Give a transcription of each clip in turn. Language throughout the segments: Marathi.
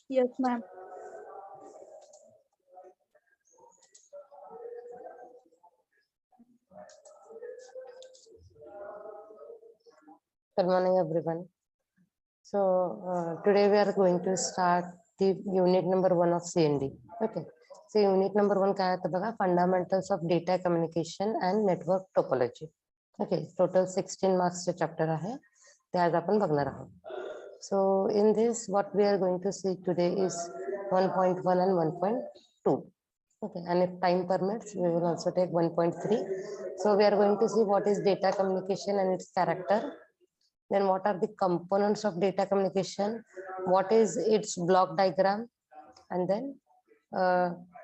Yes, ma'am. Good morning, everyone. So today we are going to start the unit number 1 of CND. Okay. So unit number 1 काय आहे बघा, fundamentals of data communication and network topology. Okay. Total 16 marks चे chapter आहे, ते आज आपण बघणार आहोत. So in this, what we are going to see today is 1.1 and 1.2. Okay, and if time permits, we will also take 1.3. So we are going to see what is data communication and its character. Then what are the components of data communication? What is its block diagram? And then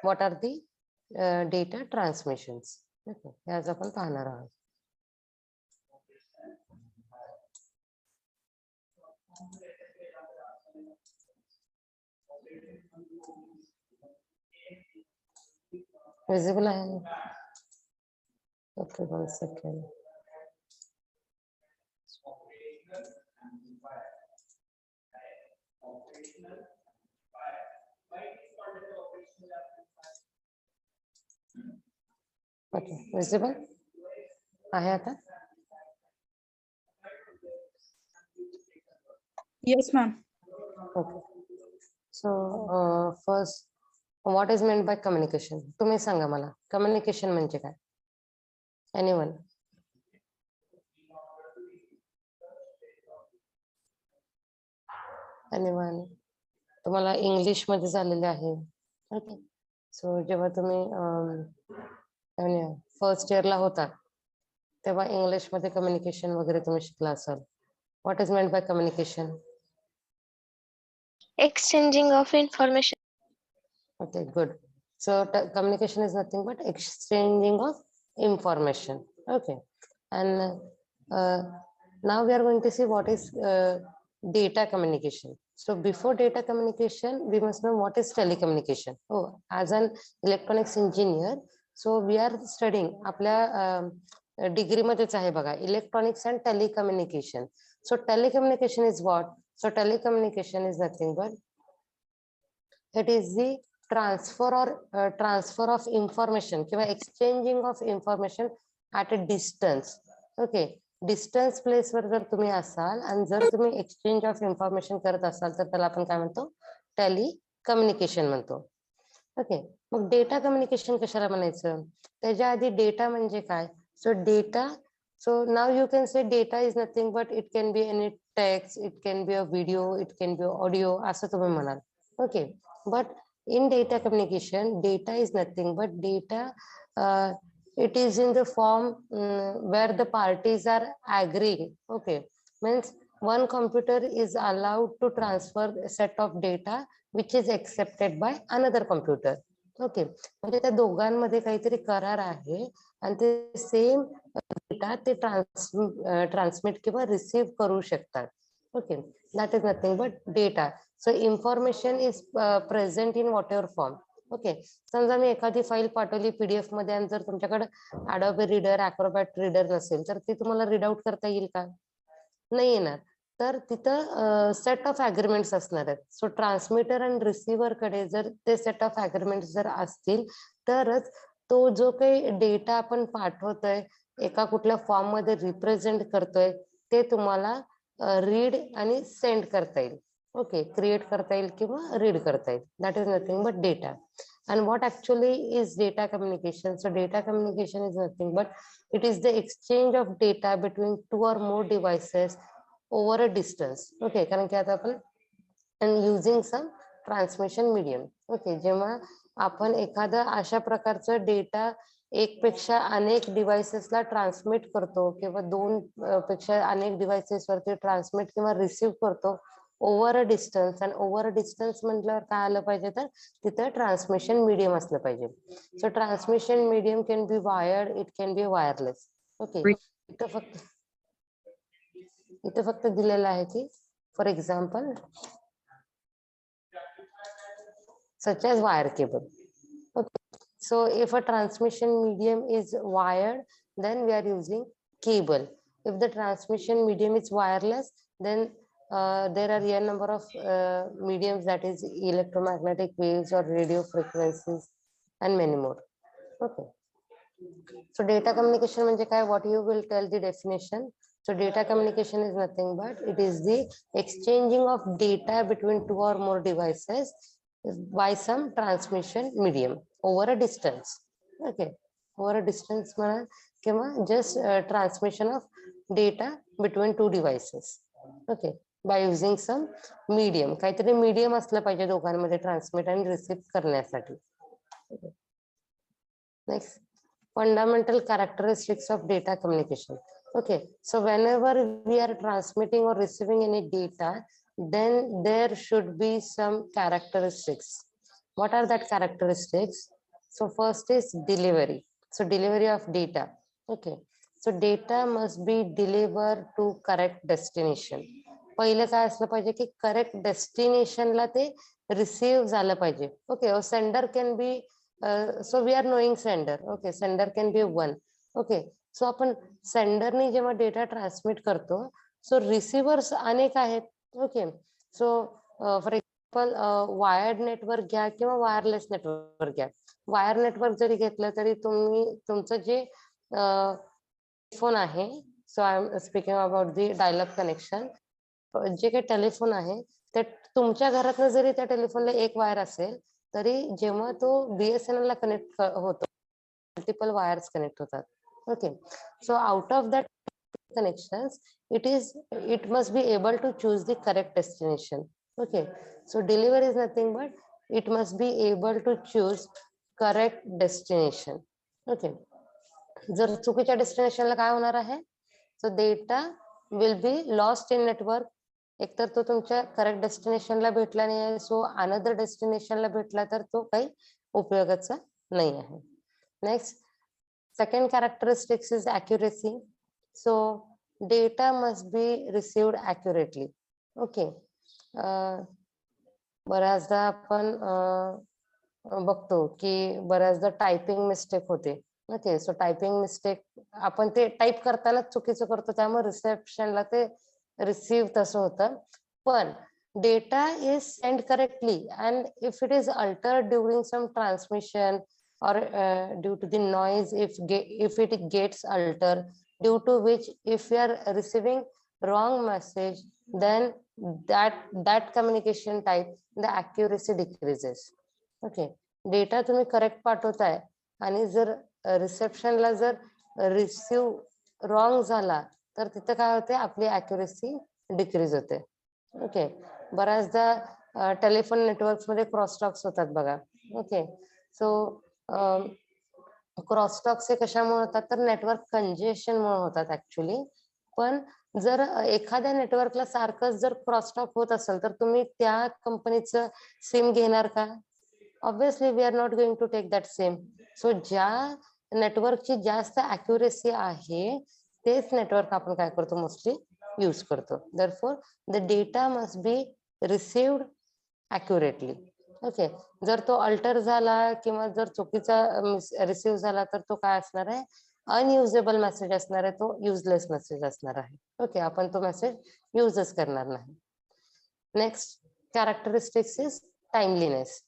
what are the data transmissions? Okay, as आपण पाहणार आहोत. Visible आहे? Okay, 1 second. Okay, visible आहे आता? Yes, ma'am. Okay. So first, what is meant by communication? तुम्ही सांगा मला, communication म्हणजे काय? Anyone? Anyone? तुम्हाला इंग्लिश मध्ये झालेले आहे. ओके. सो जेव्हा तुम्ही फर्स्ट इयरला होता तेव्हा इंग्लिश मध्ये कम्युनिकेशन वगैरे तुम्ही शिकला असाल. What is meant by communication? Exchanging of information. Okay, good. So communication is nothing but exchanging of information. Okay, and now we are going to see what is data communication. So before data communication, we must know what is telecommunication. Oh, as an electronics engineer, so we are studying आपल्या डिग्री मध्येच आहे बघा, electronics and telecommunication. So telecommunication is what? So telecommunication is nothing but it is the transfer of information किंवा exchanging of information at a distance. Okay, distance प्लेसवर जर तुम्ही असाल आणि जर तुम्ही एक्सचेंज ऑफ इन्फॉर्मेशन करत असाल तर त्याला आपण काय म्हणतो? टेलिकम्युनिकेशन म्हणतो. ओके, मग डेटा कम्युनिकेशन कशाला म्हणायचं? त्याच्या आधी डेटा म्हणजे काय? So data, so now you can say data is nothing but it can be any text, it can be a video, it can be audio, असं तुम्ही म्हणाल. Okay, but in data communication, data is nothing but data, it is in the form where the parties are agreeing. Okay, means one computer is allowed to transfer a set of data which is accepted by another computer. Okay, म्हणजे त्या दोघांमध्ये काहीतरी करार आहे आणि ते सेम डेटा ते ट्रान्समिट किंवा रिसीव्ह करू शकतात. Okay, that is nothing but data. So information is present in what ever form. Okay, समजा मी एखादी फाईल पाठवली पीडीएफ मध्ये आणि जर तुमच्याकडे अडोबे रीडर, अॅक्रोबॅट रीडर नसेल तर ती तुम्हाला रीड आउट करता येईल का? नाही येणार. तर तिथं सेट ऑफ ऍग्रीमेंट्स असणार आहेत. सो ट्रान्समीटर आणि रिसिव्हर कडे जर ते सेट ऑफ ऍग्रीमेंट जर असतील तरच तो जो काही डेटा आपण पाठवतोय एका कुठल्या फॉर्म मध्ये रिप्रेझेंट करतोय ते तुम्हाला रीड आणि सेंड करता येईल. ओके, क्रिएट करता येईल किंवा रीड करता येईल. That is nothing but data. And what actually is data communication? So data communication is nothing but it is the exchange of data between two or more devices over a distance. Okay, कारण की आता आपण and using some transmission medium. Okay, जेव्हा आपण एखादा अशा प्रकारचं डेटा एक पेक्षा अनेक डिव्हाइसेसला ट्रान्समिट करतो किंवा दोन पेक्षा अनेक डिव्हाइसेस वरती ट्रान्समिट किंवा रिसीव्ह करतो ओव्हर अ डिस्टन्स. आणि ओव्हर अ डिस्टन्स म्हटल्यावर काय आलं पाहिजे तर तिथं ट्रान्समिशन मीडियम असलं पाहिजे. So transmission medium can be wired, it can B wireless. Okay, इथं फक्त दिलेलं आहे की for example such as wire cable. Okay, so if a transmission medium is wired, then we are using cable. If the transmission medium is wireless, then there are n number of mediums, that is electromagnetic waves or radio frequencies and many more. Okay. So data communication म्हणजे काय? What you will tell the definition. So data communication is nothing but it is the exchanging of data between two or more devices by some transmission medium over a distance. Okay, over a distance म्हणा किंवा just transmission of data between two devices. Okay, by using some medium. काहीतरी medium असलं पाहिजे दोघांमध्ये ट्रान्समिट आणि रिसीव्ह करण्यासाठी. Next, fundamental characteristics of data communication. Okay, so whenever we are transmitting or receiving any data, then there should be some characteristics. What are that characteristics? So first is delivery. So delivery of data. Okay, so data must be delivered to correct destination. पहिलं काय असलं पाहिजे की करेक्ट डेस्टिनेशनला ते रिसीव्ह झालं पाहिजे. Okay, sender can be so we are knowing sender. Okay, sender can be one. Okay, so आपण सेंडरनी जेव्हा डेटा ट्रान्समिट करतो, सो रिसिव्हर्स अनेक आहेत. Okay, so for example wired network घ्या किंवा वायरलेस नेटवर्क घ्या. वायर नेटवर्क जरी घेतलं तरी तुम्ही तुमचं जे फोन आहे, so I am speaking about the dial-up connection, जे काही टेलिफोन आहे ते तुमच्या घरातनं जरी त्या टेलिफोनला एक वायर असेल तरी जेव्हा तो BSNL ला कनेक्ट होतो, मल्टिपल वायर्स कनेक्ट होतात. Okay, so out of that connections, it must be able to choose the correct destination. Okay, so delivery is nothing but it must be able to choose correct destination. Okay, जर चुकीच्या डेस्टिनेशनला काय होणार आहे? So data will be lost in network. एकतर तो तुमच्या करेक्ट डेस्टिनेशनला भेटला नाही आहे, सो अनदर डेस्टिनेशनला भेटला तर तो काही उपयोगाचा नाही आहे. Next, second characteristics is accuracy. So data must be received accurately. Okay, बऱ्याचदा आपण बघतो की बऱ्याचदा टायपिंग मिस्टेक होते. ओके, सो टायपिंग मिस्टेक आपण ते टाईप करताना चुकीचं करतो, त्यामुळे रिसेप्शनला ते रिसीव्ह तसं होतं. पण data is send correctly and if it is altered during some transmission or due to the noise, if it gets altered, due to which if we are receiving wrong message, then that communication type, the accuracy decreases. Okay, data तुम्ही करेक्ट पाठवताय आणि जर रिसेप्शनला जर रिसीव्ह रॉंग झाला तर तिथं काय होते, आपली अॅक्युरेसी डिक्रीज होते. ओके, बऱ्याचदा टेलिफोन नेटवर्क्स मध्ये क्रॉसटॉक्स होतात बघा. ओके, सो क्रॉसटॉक्स हे कशामुळे होतात तर नेटवर्क कंजेशन मुळे होतात ऍक्च्युली. पण जर एखाद्या नेटवर्कला सारखंच जर क्रॉसटॉक होत असेल तर तुम्ही त्या कंपनीचं सिम घेणार का? Obviously we are not going to take that SIM. So ज्या नेटवर्कची जास्त ॲक्युरेसी आहे तेच नेटवर्क आपण काय करतो, मोस्टली यूज करतो. Therefore the data must be received accurately. Okay, जर तो अल्टर झाला किंवा जर चुकीचा रिसीव्ह झाला तर तो काय असणार आहे, अनयुजेबल मेसेज असणार आहे, तो युजलेस मेसेज असणार आहे. ओके, आपण तो मेसेज युजच करणार नाही. Next characteristics is timeliness.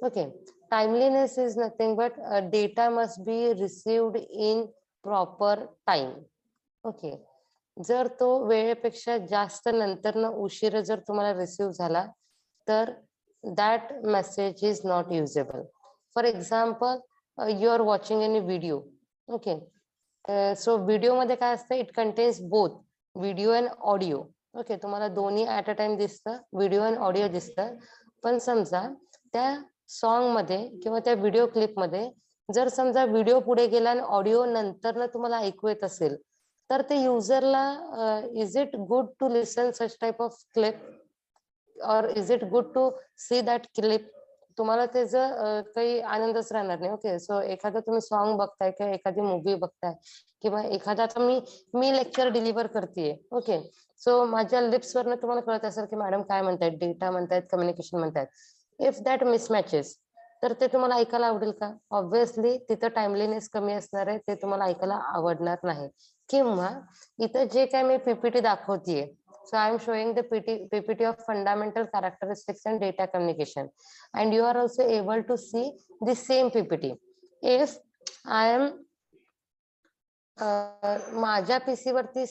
Okay, timeliness is nothing but data must be received in proper time. Okay, जर तो वेळेपेक्षा जास्त नंतर उशीर जर तुम्हाला रिसीव्ह झाला तर that message is not usable. For example, you are watching any video. Okay, so video मध्ये काय असतं, it contains both video and audio. Okay, तुम्हाला दोन्ही at a time दिसतं, video and audio दिसतं. पण समजा त्या सॉन्ग मध्ये किंवा त्या व्हिडिओ क्लिप मध्ये जर समजा व्हिडिओ पुढे गेला आणि ऑडिओ नंतर तुम्हाला ऐकू येत असेल तर ते युजरला is it good to listen such type of clip or is it good to see that clip? तुम्हाला त्याचा काही आनंदच राहणार नाही. ओके, सो एखादा तुम्ही सॉन्ग बघताय किंवा एखादी मूवी बघताय किंवा एखादा आता मी लेक्चर डिलिव्हर करतेय. ओके, सो माझ्या लिप्स वरनं तुम्हाला कळत असेल की मॅडम काय म्हणतायत, डेटा म्हणतायत, कम्युनिकेशन म्हणतायत. इफ दॅट मिसमॅचेस तर ते तुम्हाला ऐकायला आवडेल का? ऑब्व्हियसली तिथं टाइमलीनेस कमी असणार आहे, ते तुम्हाला ऐकायला आवडणार नाही. किंवा इथं जे काय मी PPT दाखवतेय So I am showing the PPT of fundamental characteristics and data communication, and you are also able to see the same PPT. If I am माझ्या पीसी वरती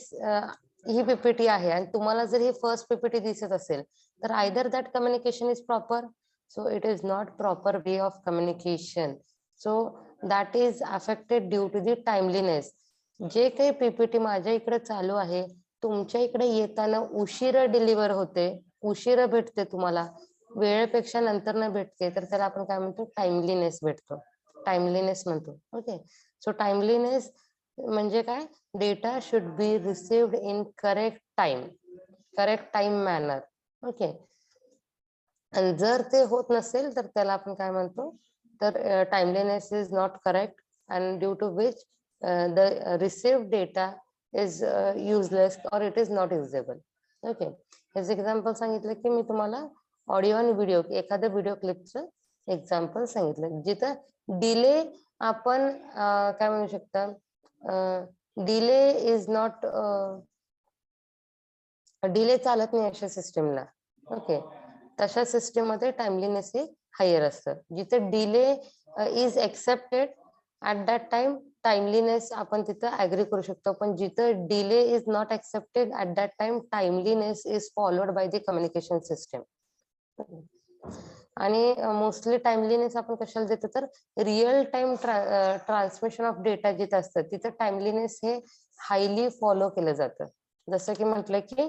ही पीपीटी आहे आणि तुम्हाला जर ही फर्स्ट पीपीटी दिसत असेल तर either that communication is proper, so it is not proper way of communication, so that is affected due to the timeliness. जे काही पीपीटी माझ्या इकडे चालू आहे तुमच्या इकडे येताना उशिरा डिलिव्हर होते, उशिरा भेटते, तुम्हाला वेळेपेक्षा नंतर न भेटते, तर त्याला आपण काय म्हणतो, टाइमलीनेस भेटतो, टाइमलीनेस म्हणतो. ओके, सो टाइमलीनेस म्हणजे काय, data should be received in correct time manner. Okay, आणि जर ते होत नसेल तर त्याला आपण काय म्हणतो, तर timeliness is not correct and due to which the received data is useless or it is not usable. Okay, हेच एक्झाम्पल सांगितलं की मी तुम्हाला ऑडिओ आणि व्हिडिओ, एखाद्या व्हिडिओ क्लिपचं एक्झाम्पल सांगितलं जिथं डिले आपण काय म्हणू शकता, डिले इज नॉट, डिले चालत नाही अशा सिस्टीमला. ओके, तशा सिस्टीम मध्ये टाइमलीनेस हे हायर असतं. जिथे delay is accepted at that time timeliness आपण तिथं ऍग्री करू शकतो, पण जिथं delay is not accepted at that time timeliness is followed by the communication system. आणि मोस्टली टाइमलीनेस आपण कशाला देतो, तर real time transmission of data जिथं असतं तिथं टाइमलीनेस हे हायली फॉलो केलं जातं. जसं की म्हटलं की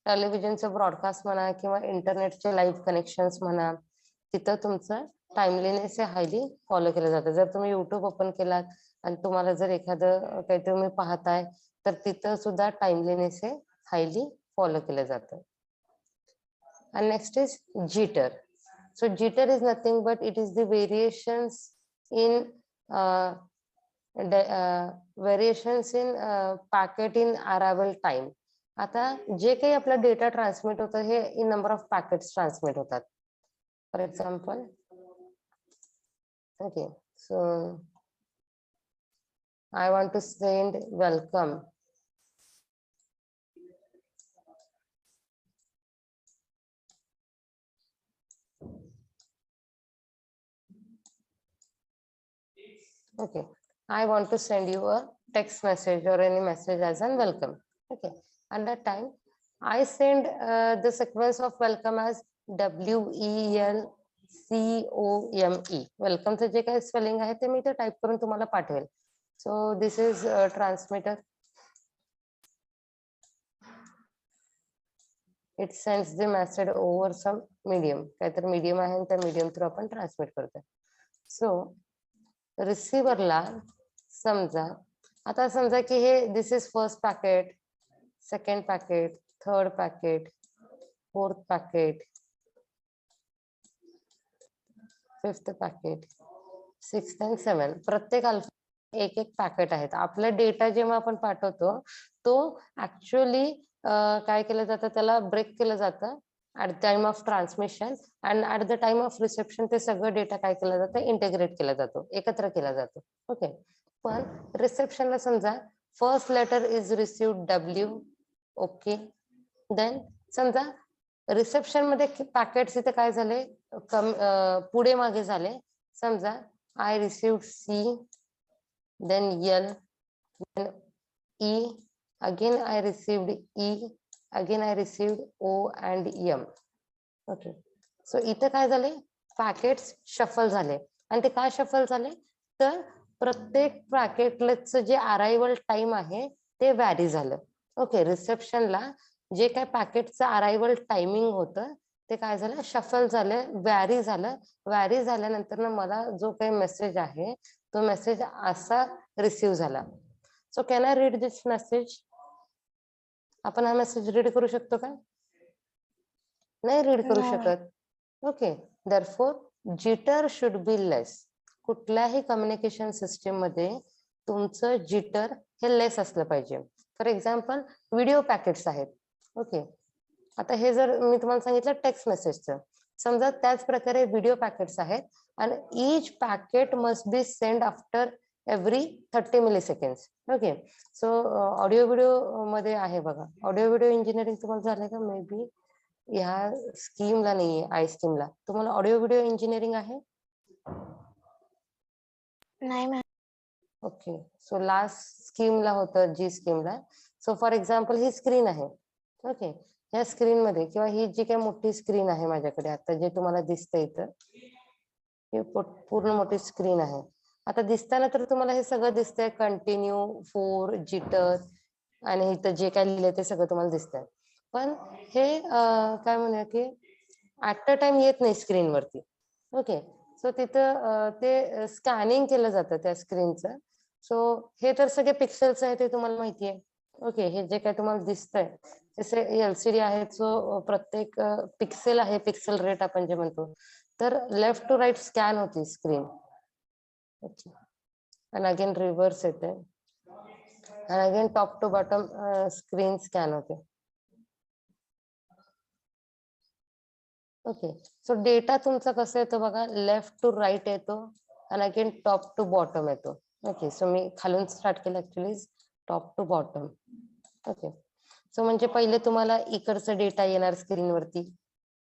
टेलिव्हिजनचं ब्रॉडकास्ट म्हणा किंवा इंटरनेटचे लाईव्ह कनेक्शन्स म्हणा, तिथं तुमचं टाइमलीनेस हे हायली फॉलो केलं जातं. जर तुम्ही युट्यूब ओपन केलात आणि तुम्हाला जर एखादं काही तुम्ही पाहताय तर तिथं सुद्धा टाइमलीनेस हे हायली फॉलो केलं जातं. And next is jitter. So jitter is nothing but it is the variations in packet in arrival time. आता जे काही आपला डेटा ट्रान्समिट होतं हे in number of packets transmit होतात. For example, okay, so I want to send welcome. Okay, I want to send you a text message or any message as an welcome. Okay, at that time I send the sequence of welcome as WELCOME. Welcome चे जे काही स्पेलिंग आहे ते मी इथे टाइप करून तुम्हाला पाठवेल. So this is transmitter. It sends the message over some medium, काहीतरी मीडियम आहे त्या मीडियम थ्रू आपण ट्रान्समिट करतोय. सो रिसिव्हरला समजा, आता समजा की हे this is first packet, second packet, third packet, fourth packet, fifth packet, sixth and seven, प्रत्येक अल्फा एक एक पॅकेट आहेत. आपला डेटा जेव्हा आपण पाठवतो तो ऍक्च्युअली काय केलं जातं, त्याला ब्रेक केलं जातं at the time of transmission and at the time of reception ते सगळं डेटा काय केला जातं, इंटिग्रेट केला जातो, एकत्र केला जातो. ओके, पण रिसेप्शनला समजा first letter is received W. Okay, then समजा रिसेप्शन मध्ये पॅकेट्स इथे काय झाले, पुढे मागे झाले. समजा I received C, then L, then E, again I received E, again I received O and M. Okay, so इथे काय झाले, पॅकेट्स शफल झाले. आणि ते काय शफल झाले, तर प्रत्येक पॅकेटचं जे अरायवल टाइम आहे ते व्हॅरी झालं. ओके, रिसेप्शनला जे काय पॅकेटचं अरायवल टायमिंग होतं ते काय झालं, शफल झालं, व्हॅरी झालं. व्हॅरी झाल्यानंतर मला जो काही मेसेज आहे तो मेसेज असा रिसिव्ह झाला. So can I read this message? आपण हा मेसेज रीड करू शकतो का? नाही रीड करू शकत. Okay, therefore jitter should be less. कुठल्याही कम्युनिकेशन सिस्टीम मध्ये तुमचं जिटर हे लेस असलं पाहिजे. फॉर एक्झाम्पल व्हिडिओ पॅकेट्स आहेत. ओके, आता हे जर मी तुम्हाला सांगितलं टेक्स्ट मेसेजचं, समजा त्याच प्रकारे व्हिडिओ पॅकेट्स आहेत आणि each packet must be send after every 30 milliseconds. Okay, so audio video मध्ये आहे बघा. ऑडिओ व्हिडिओ इंजिनिअरिंग तुम्हाला झालंय का? मे बी ह्या स्कीमला नाहीये, आय स्कीमला. तुम्हाला ऑडिओ व्हिडिओ इंजिनिअरिंग आहे? नाही मॅम. ओके, सो लास्ट स्कीमला होतं, जी स्कीमला. सो फॉर एक्झाम्पल ही स्क्रीन आहे. ओके, या स्क्रीन मध्ये किंवा ही जी काही मोठी स्क्रीन आहे माझ्याकडे आता जे तुम्हाला दिसतंय इथं, ही पूर्ण मोठी स्क्रीन आहे. आता दिसताना तर तुम्हाला हे सगळं दिसतंय, कंटिन्यू, 4, जिटर आणि इथं जे काय लिहिलंय ते सगळं तुम्हाला दिसतंय. पण हे काय म्हणूया की ऍट अ टाइम येत नाही स्क्रीनवरती. ओके, सो तिथं ते स्कॅनिंग केलं जातं त्या स्क्रीनचं. सो हे तर सगळे पिक्सेल्स आहे ते तुम्हाला माहिती आहे. ओके, हे जे काय तुम्हाला दिसतंय जसे एलसीडी आहे, सो प्रत्येक पिक्सेल आहे, पिक्सेल रेट आपण जे म्हणतो, तर लेफ्ट टू राईट स्कॅन होती स्क्रीन. ओके, आणि अगेन रिव्हर्स येते आणि again top to bottom screen scan होते. ओके, सो डेटा तुमचा कसं येतो बघा, लेफ्ट टू राईट येतो आणि अगेन टॉप टू बॉटम येतो. ओके, सो मी खालून स्टार्ट केलं actually, top to bottom. Okay, so म्हणजे पहिले तुम्हाला इकडचा डेटा येणार स्क्रीनवरती,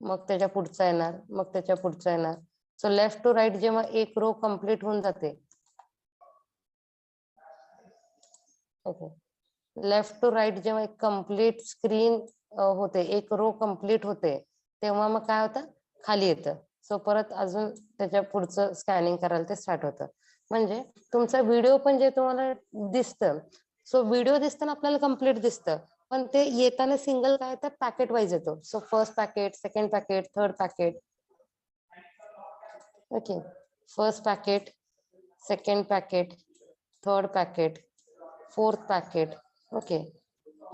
मग त्याच्या पुढचा येणार, मग त्याच्या पुढचा येणार. सो लेफ्ट टू राईट जेव्हा एक रो कम्प्लीट होऊन जाते, ओके, लेफ्ट टू राईट जेव्हा एक कम्प्लीट स्क्रीन होते, एक रो कम्प्लीट होते, तेव्हा मग काय होतं, खाली येतं. सो परत अजून त्याच्या पुढचं स्कॅनिंग करायला ते स्टार्ट होतं. म्हणजे तुमचा व्हिडिओ पण जे तुम्हाला दिसतं, सो व्हिडिओ दिसताना आपल्याला कम्प्लीट दिसतं, पण ते येताना सिंगल काय येतं, पॅकेट वाईज येतो. So first packet, second packet, third packet. Okay, first packet, second packet, third packet, fourth packet. Okay,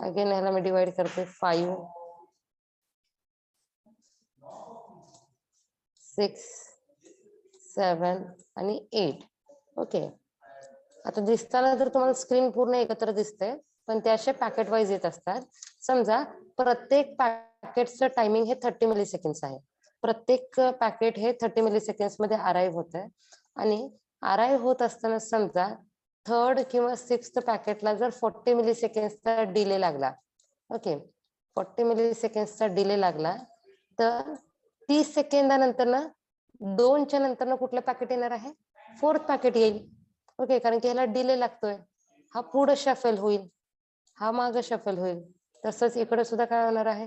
again ह्याला मी डिवाइड करते 5, 6, 7 आणि 8. ओके, आता दिसताना तर तुम्हाला स्क्रीन पूर्ण एकत्र दिसते, पण ते असे पॅकेट वाईज येत असतात. समजा प्रत्येक पॅकेटचं टायमिंग हे 30 मिलीसेकंड्स आहे. प्रत्येक पॅकेट हे 30 मिलीसेकंड्स मध्ये अराईव्ह होत आहे आणि अराईव्ह होत असताना समजा थर्ड किंवा सिक्स्थ पॅकेटला जर 40 मिलीसेकंड्सचा डिले लागला, ओके, 40 मिलीसेकंड्सचा डिले लागला, तर 30 सेकंदानंतर ना 2च्या नंतर ना कुठलं पॅकेट येणार आहे, फोर्थ पॅकेट येईल. ओके, कारण की ह्याला डिले लागतोय, हा पुढे शफल होईल, हा मागे शफल होईल. तसंच इकडे सुद्धा काय होणार आहे,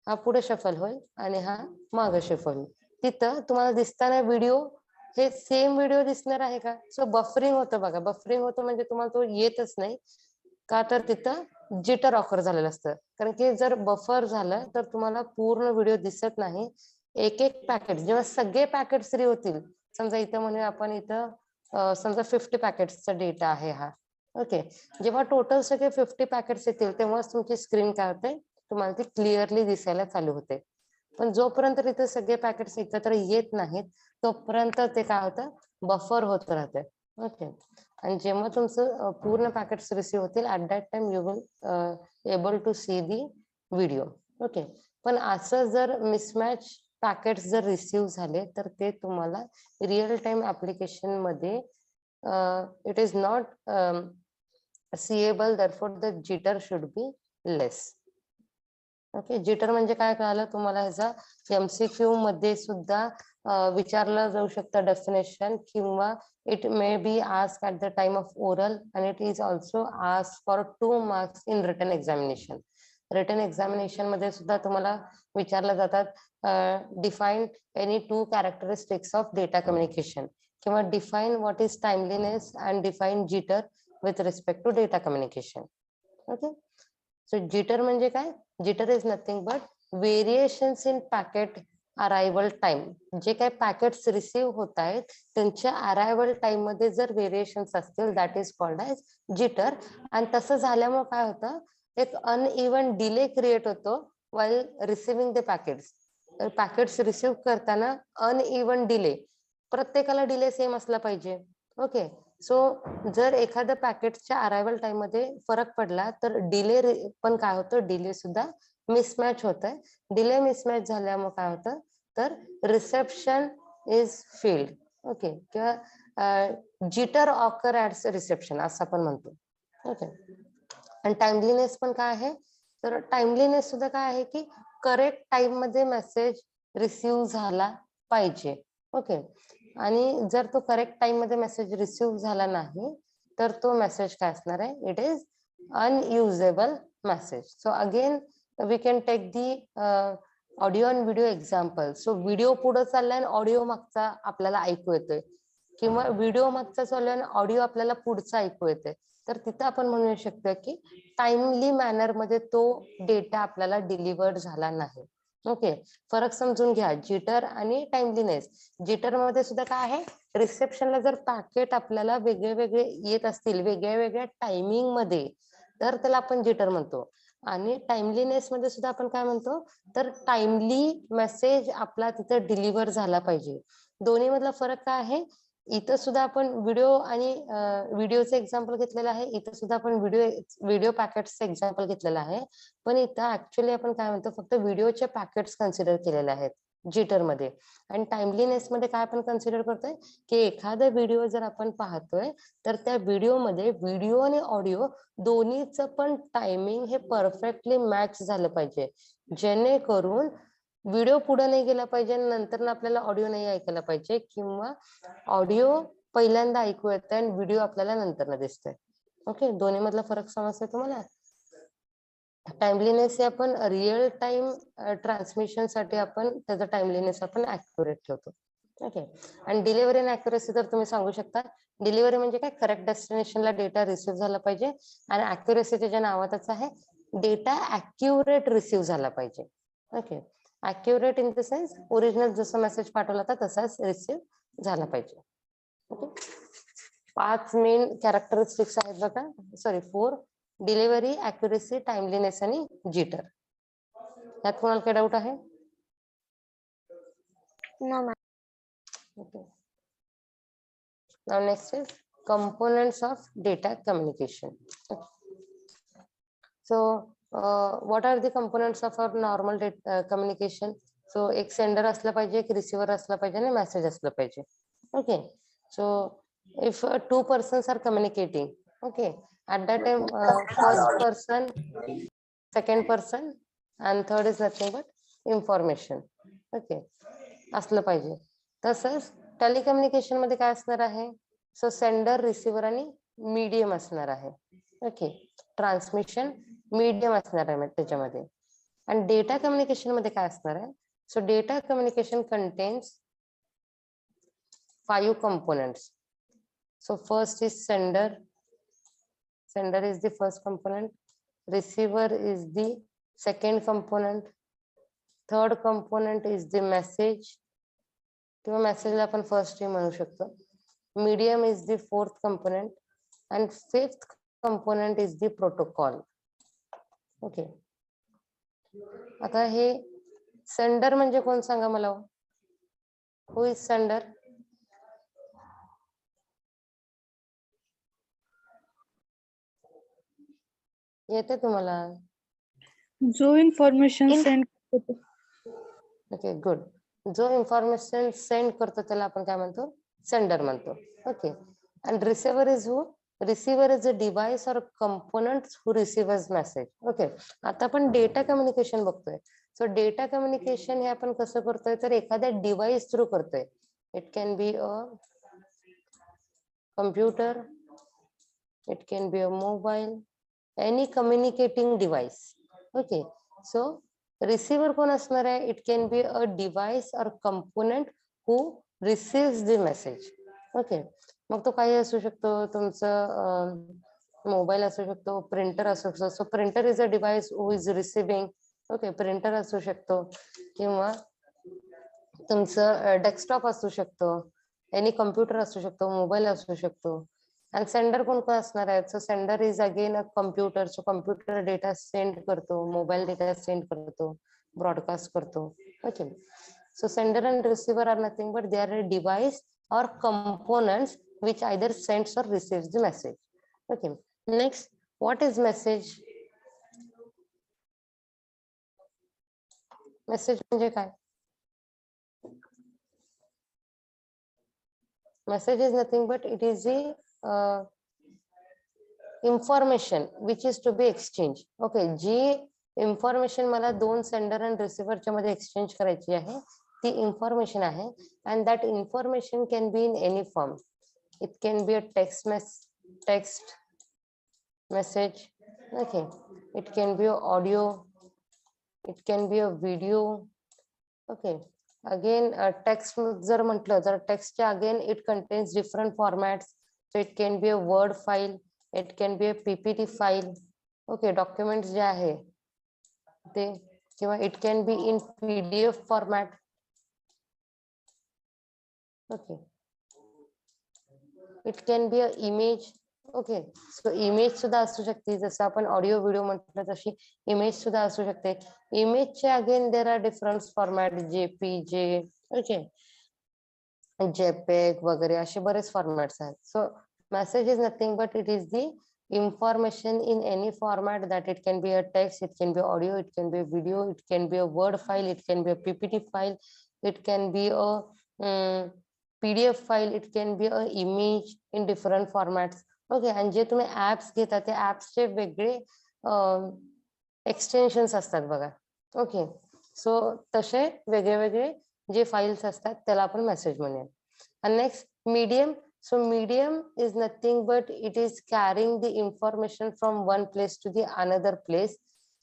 हा पुढे शफल होईल आणि हा मागे शफल होईल. तिथं तुम्हाला दिसताना व्हिडिओ हे सेम व्हिडिओ दिसणार आहे का? सो बफरिंग होतं बघा, बफरिंग होतं म्हणजे तुम्हाला तो येतच नाही का, तर तिथं जिटर ऑफर झालेलं असतं. कारण की जर बफर झालं तर तुम्हाला पूर्ण व्हिडिओ दिसत नाही. एक एक पॅकेट जेव्हा सगळे पॅकेट फ्री होतील, समजा इथं म्हणूया आपण, इथं समजा 50 पॅकेट्सचा डेटा आहे हा. ओके, जेव्हा टोटल सगळे 50 पॅकेट्स येतील तेव्हाच तुमची स्क्रीन काय होते, तुम्हाला ती क्लिअरली दिसायला चालू होते. पण जोपर्यंत तिथे सगळे पॅकेट्स एकत्र येत नाहीत तोपर्यंत ते काय होतं, बफर होत राहते. ओके, आणि जेव्हा तुमचं पूर्ण पॅकेट्स रिसीव्ह होतील, at that time you will able to see the video. Okay, पण असं जर मिसमॅच पॅकेट्स जर रिसीव्ह झाले तर ते तुम्हाला रिअल टाइम ऍप्लिकेशन मध्ये it is not seeable, therefore the jitter should be less. Okay, jitter म्हणजे काय कळालं तुम्हाला, ह्याचा एमसीक्यू मध्ये सुद्धा विचारलं जाऊ शकतं डेफिनेशन, किंवा it may be ask at the time of oral and it is also ask for 2 marks in written examination. Written examination मध्ये सुद्धा तुम्हाला विचारलं जातात, define any 2 characteristics of data communication, किंवा define what is timeliness and define jitter with respect to data communication. Okay, so jitter म्हणजे काय, jitter is nothing but variations in packet arrival time. जे काही पॅकेट्स रिसीव्ह होत आहेत त्यांच्या अरायवल टाइम मध्ये जर व्हेरिएशन्स असतील, that is called as jitter. आणि तसं झाल्यामुळे काय होतं, एक अनइवन डिले क्रिएट होतो while receiving the packets. Packets receive करताना अनइवन डिले, प्रत्येकाला डिले सेम असला पाहिजे. ओके, सो जर एखाद्या पॅकेटच्या अरायवल टाइम मध्ये फरक पडला तर डिले पण काय होतं, डिले सुद्धा मिसमॅच होत आहे. डिले मिसमॅच झाल्यामुळे काय होतं, तर रिसेप्शन इज फेल्ड. ओके, किंवा जिटर ऑकर ऍट रिसेप्शन असं आपण म्हणतो. ओके, आणि टाइमलीनेस पण काय आहे, तर टाइमलीनेस सुद्धा काय आहे की करेक्ट टाइम मध्ये मेसेज रिसिव्ह झाला पाहिजे. ओके, आणि जर तो करेक्ट टाइम मध्ये मेसेज रिसिव्ह झाला नाही तर तो मेसेज काय असणार आहे, it is unusable message. So again we can take the audio आणि व्हिडिओ एक्झाम्पल. सो व्हिडिओ पुढे चाललाय आणि ऑडिओ मागचा आपल्याला ऐकू येतोय, किंवा व्हिडिओ मागचा चालू आणि ऑडिओ आपल्याला पुढचा ऐकू येतोय, तर तिथं आपण म्हणू शकतो की टाइमली मॅनर मध्ये तो डेटा आपल्याला डिलिव्हर्ड झाला नाही. ओके, फरक समजून घ्या जिटर आणि टाइमलीनेस. जिटर मध्ये सुद्धा काय आहे, रिसेप्शनला जर पॅकेट आपल्याला वेगळे वेगळे येत असतील वेगळ्या वेगळ्या टायमिंग मध्ये तर त्याला आपण जिटर म्हणतो. आणि टाइमलीनेस मध्ये सुद्धा आपण काय म्हणतो, तर टाइमली मेसेज आपला तिथं डिलिव्हर झाला पाहिजे. दोन्ही मधला फरक काय आहे, इथं सुद्धा आपण व्हिडिओ आणि व्हिडिओचं एक्झाम्पल घेतलेलं आहे, इथं सुद्धा आपण व्हिडिओ पॅकेट्सचं एक्झाम्पल घेतलेलं आहे. पण इथं ऍक्च्युअली आपण काय म्हणतो, फक्त व्हिडिओचे पॅकेट्स कन्सिडर केलेले आहेत जिटर मध्ये. आणि टाइमलीनेस मध्ये काय आपण कन्सिडर करतोय की एखादा व्हिडिओ जर आपण पाहतोय तर त्या व्हिडिओमध्ये व्हिडिओ आणि ऑडिओ दोन्हीचं पण टायमिंग हे परफेक्टली मॅच झालं पाहिजे, जेणेकरून व्हिडिओ पुढे नाही गेला पाहिजे नंतर आपल्याला ऑडिओ नाही ऐकायला पाहिजे, किंवा ऑडिओ पहिल्यांदा ऐकू येतंय आणि व्हिडिओ आपल्याला नंतर दिसतोय. ओके, दोन्ही मधला फरक समजतोय तुम्हाला. टाइमलीनेस हे आपण रिअल टाइम ट्रान्समिशन साठी आपण त्याचा टाइमलीनेस आपण ऍक्युरेट ठेवतो. ओके, आणि डिलिव्हरी आणि अॅक्युरेसी तर तुम्ही सांगू शकता. डिलिव्हरी म्हणजे काय, करेक्ट डेस्टिनेशनला डेटा रिसिव्ह झाला पाहिजे, आणि अॅक्युरेसी त्याच्या नावातच आहे, डेटा ॲक्युरेट रिसिव्ह झाला पाहिजे. Okay, accurate in the sense original जसं मेसेज पाठवला होता तसाच रिसिव्ह झाला पाहिजे. ओके, 5 मेन कॅरेक्टरिस्टिक्स आहेत बघा, सॉरी 4: डिलिव्हरी, ॲक्युरेसी, टाइमलीनेस आणि जिटर. यात कोणाला काही डाऊट आहे? No, ma'am. Okay. Now next is components of data communication. So what are the components of our normal data communication? So एक सेंडर असला पाहिजे, एक रिसिव्हर असला पाहिजे आणि मेसेज असला पाहिजे. Okay, so if two persons are communicating, okay, at that time first person, second person and third is nothing but information. Okay, असलं पाहिजे. तसंच टेलिकम्युनिकेशन मध्ये काय असणार आहे, सो सेंडर, रिसिव्हर आणि मीडियम असणार आहे. ओके, ट्रान्समिशन मीडियम असणार आहे त्याच्यामध्ये. आणि डेटा कम्युनिकेशन मध्ये काय असणार आहे, so data communication contains 5 components. So first is sender. Sender is the first component. Receiver is the second component. Third component is the message. किंवा मेसेजला आपण फर्स्ट म्हणू शकतो. Medium is the fourth component and fifth component is the protocol. Okay. आता हे सेंडर म्हणजे कोण सांगा मला, हु इज सेंडर? येते तुम्हाला? जो इन्फॉर्मेशन सेंड करतो. Okay, good. जो इन्फॉर्मेशन सेंड करतो त्याला आपण काय म्हणतो, सेंडर म्हणतो. Okay, and receiver is who? Receiver is a device or component who receives message. Okay, आता आपण डेटा कम्युनिकेशन बघतोय. सो डेटा कम्युनिकेशन हे आपण कसं करतोय, तर एखाद्या डिव्हाइस थ्रू करतोय. It can be a computer, it can be a mobile, any communicating device. Okay, so receiver कोण असणार आहे, it can be a device or component who receives the message. Okay, मग तो काही असू शकतो, तुमचं मोबाईल असू शकतो, प्रिंटर असू शकतो. So printer is a device who is receiving. Okay, printer असू शकतो, किंवा तुमचं डेस्कटॉप असू शकतो, एनी कम्प्युटर असू शकतो, मोबाईल असू शकतो. आणि सेंडर कोण कोण असणार आहे, so sender is again a computer. So computer data send करतो, मोबाईल डेटा सेंड करतो, ब्रॉडकास्ट करतो. Okay, so sender and receiver are nothing but they are a device or components which either sends or receives the message. Okay, next, what is message? Message म्हणजे काय? Message is nothing but it is the information which is to be exchanged. Okay, G information मला दोन sender and receiver च्या मध्ये exchange करायची आहे ती information आहे, and that information can be in any form. It can be a text message, okay, it can be a audio, it can be a video, okay. Again text जर म्हटलं तर text again it contains different formats, so it can be a word file, it can be a PPT file, okay, documents जे आहे ते, किंवा it can be in PDF format, okay, it can be a image, okay. So image सुद्धा असू शकते, जसं आपण ऑडिओ व्हिडिओ म्हटलं तशी इमेज सुद्धा असू शकते. इमेजचे again there are different format, JPG, okay, JPEG वगैरे असे बरेच फॉर्मॅट्स आहेत. So message is nothing but it is the information in any format, that it can be a text, it can be audio, it can be a video, it can be a word file, it can be a PPT file, it can be a PDF file, it can be a image in different formats, okay. आणि जे तुम्ही ऍप्स घेता ते ऍप्सचे वेगळे एक्सटेन्शन्स असतात बघा, ओके. सो तसे वेगळे वेगळे जे फाइल्स असतात त्याला आपण मेसेज म्हणूया. आणि next medium. So medium is nothing but it is carrying the information from one place to the another place.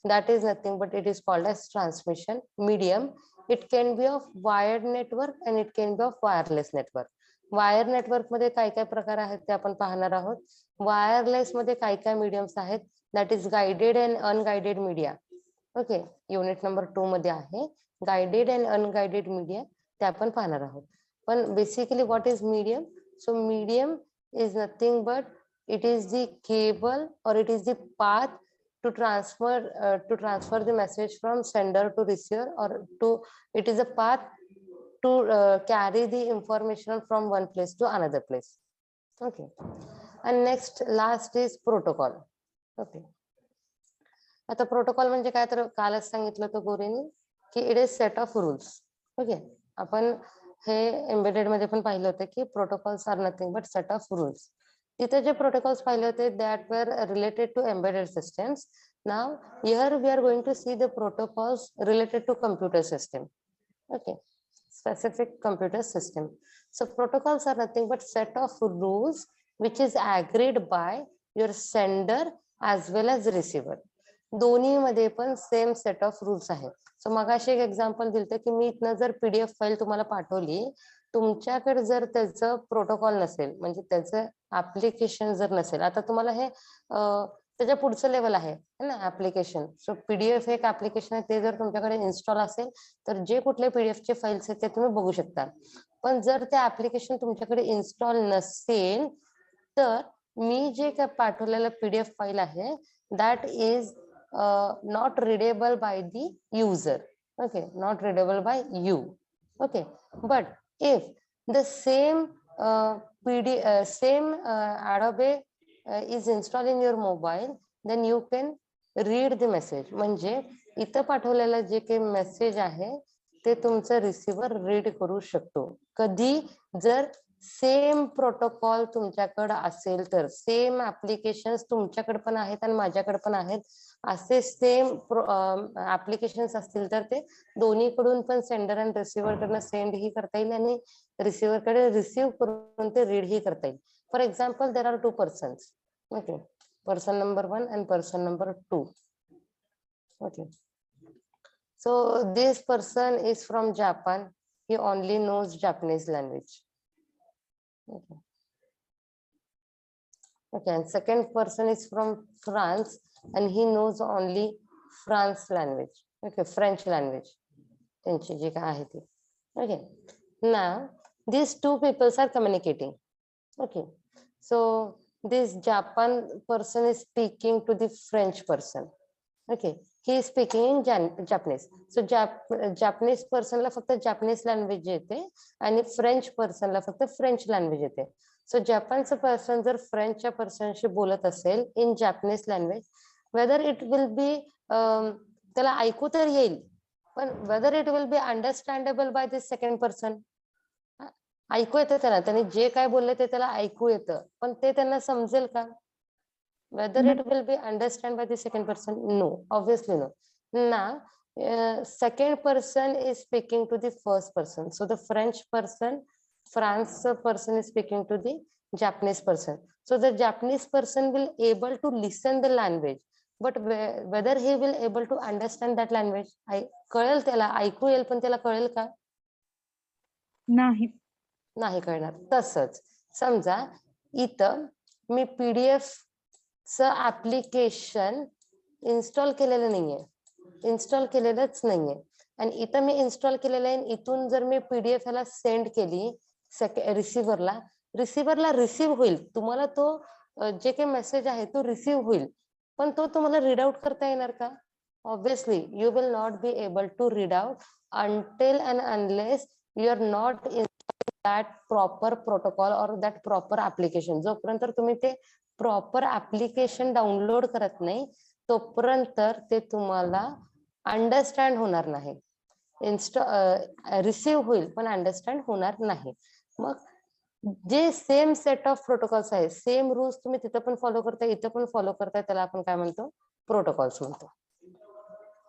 That is nothing but it is called as transmission medium. It can be of wired network and it can be of wireless network. Wire network मध्ये काय काय प्रकार आहेत ते आपण पाहणार आहोत. Wireless मध्ये काय काय mediums आहेत, that is guided and unguided media. Okay, unit number 2 मध्ये आहे guided and unguided media, ते आपण पाहणार आहोत. पण basically what is medium? So medium is nothing but it is the cable or it is the path to transfer the message from sender to receiver, or it is a path to carry the information from one place to another place. Okay, and next last is protocol. Okay, आता प्रोटोकॉल म्हणजे काय, तर कालच सांगितलं होतं गोरेनी की it is set of rules. Okay, आपण हे एम्बेडेड मध्ये पण पाहिलं होतं की protocols are nothing but set of rules. तिथे जे प्रोटोकॉल्स पाहिले होते that were related to embedded systems. Now here we are going to see the protocols related to computer system. Okay, specific computer system. So protocols are nothing but set of rules which is agreed by your sender as well as receiver. दोन्ही मध्ये पण सेम सेट ऑफ रूल्स आहेत. सो मगाशी एक एक्झाम्पल दिलं की मी इथनं जर PDF फाईल तुम्हाला पाठवली, तुमच्याकडे जर त्याचं प्रोटोकॉल नसेल, म्हणजे त्याचं ऍप्लिकेशन जर नसेल, आता तुम्हाला हे त्याच्या पुढचं लेवल आहे ना ऍप्लिकेशन. सो PDF एक ऍप्लिकेशन आहे, ते जर तुमच्याकडे इन्स्टॉल असेल तर जे कुठले PDF चे फाईल्स आहेत ते तुम्ही बघू शकता. पण जर ते ऍप्लिकेशन तुमच्याकडे इन्स्टॉल नसेल तर मी जे काय पाठवलेलं PDF फाईल आहे that is not readable by the user. Okay, not readable by you. Okay, but if the same Adobe is installed in your mobile, then you can read the message. म्हणजे इथं पाठवलेला जे काही मेसेज आहे ते तुमचा रिसीव्हर रीड करू शकतो. कधी? जर सेम प्रोटोकॉल तुमच्याकडे असेल तर, सेम ऍप्लिकेशन्स तुमच्याकडे पण आहेत आणि माझ्याकडे पण आहेत, असे सेम ऍप्लिकेशन्स असतील तर ते दोन्हीकडून पण सेंडर आणि रिसिव्हर कडनं सेंड ही करता येईल आणि रिसिव्हर कडे रिसीव्ह करून ते रीड ही करता येईल. For example there are 2 persons. Okay, person number 1 and person number 2. Okay, so this person is from Japan. He only knows Japanese language. Okay. Okay, and second person is from France and he knows only France language. Okay, French language. त्यांची जी काय आहे ती. Okay, now these 2 peoples are communicating. Okay, so this Japan person is speaking to the French person. Okay, he is speaking in Japanese. So Japanese person ला फक्त Japanese language येते आणि French person ला फक्त French language येते. So जपानचं पर्सन जर फ्रेंचच्या पर्सनशी बोलत असेल in Japanese language, whether it will be त्याला ऐकू तर येईल, पण whether it will be understandable by this second person, ऐकू येतं त्याला, त्यांनी जे काय बोलले ते त्याला ऐकू येतं, पण ते त्यांना समजेल का? Whether it will be understand by the second person? No, obviously no. Now, second person is speaking to the first person. So the French person is speaking to the Japanese person. So the Japanese person will able to listen the language, but whether he will able to understand that language, कळेल त्याला, ऐकू येईल, पण त्याला कळेल का? नाही. नाही कळणार. तसंच समजा इथं मी PDF ऍप्लिकेशन इन्स्टॉल केलेलं नाहीये, इन्स्टॉल केलेलंच नाहीये, आणि इथं मी इन्स्टॉल केलेलं आहे. इथून जर मी PDF ला सेंड केली रिसिव्हरला रिसीव्ह होईल, तुम्हाला तो जे काही मेसेज आहे तो रिसीव्ह होईल, पण तो तुम्हाला रीड आउट करता येणार का? Obviously you will not be able to read out until and unless you are not in that proper protocol or that proper application. जोपर्यंत तुम्ही ते प्रॉपर ऍप्लिकेशन डाउनलोड करत नाही तोपर्यंत ते तुम्हाला अंडरस्टँड होणार नाही. रिसीव्ह होईल पण अंडरस्टँड होणार नाही. मग जे सेम सेट ऑफ प्रोटोकॉल्स आहे, सेम रूल्स तुम्ही तिथं पण फॉलो करताय, इथं पण फॉलो करताय, त्याला आपण काय म्हणतो? प्रोटोकॉल्स म्हणतो.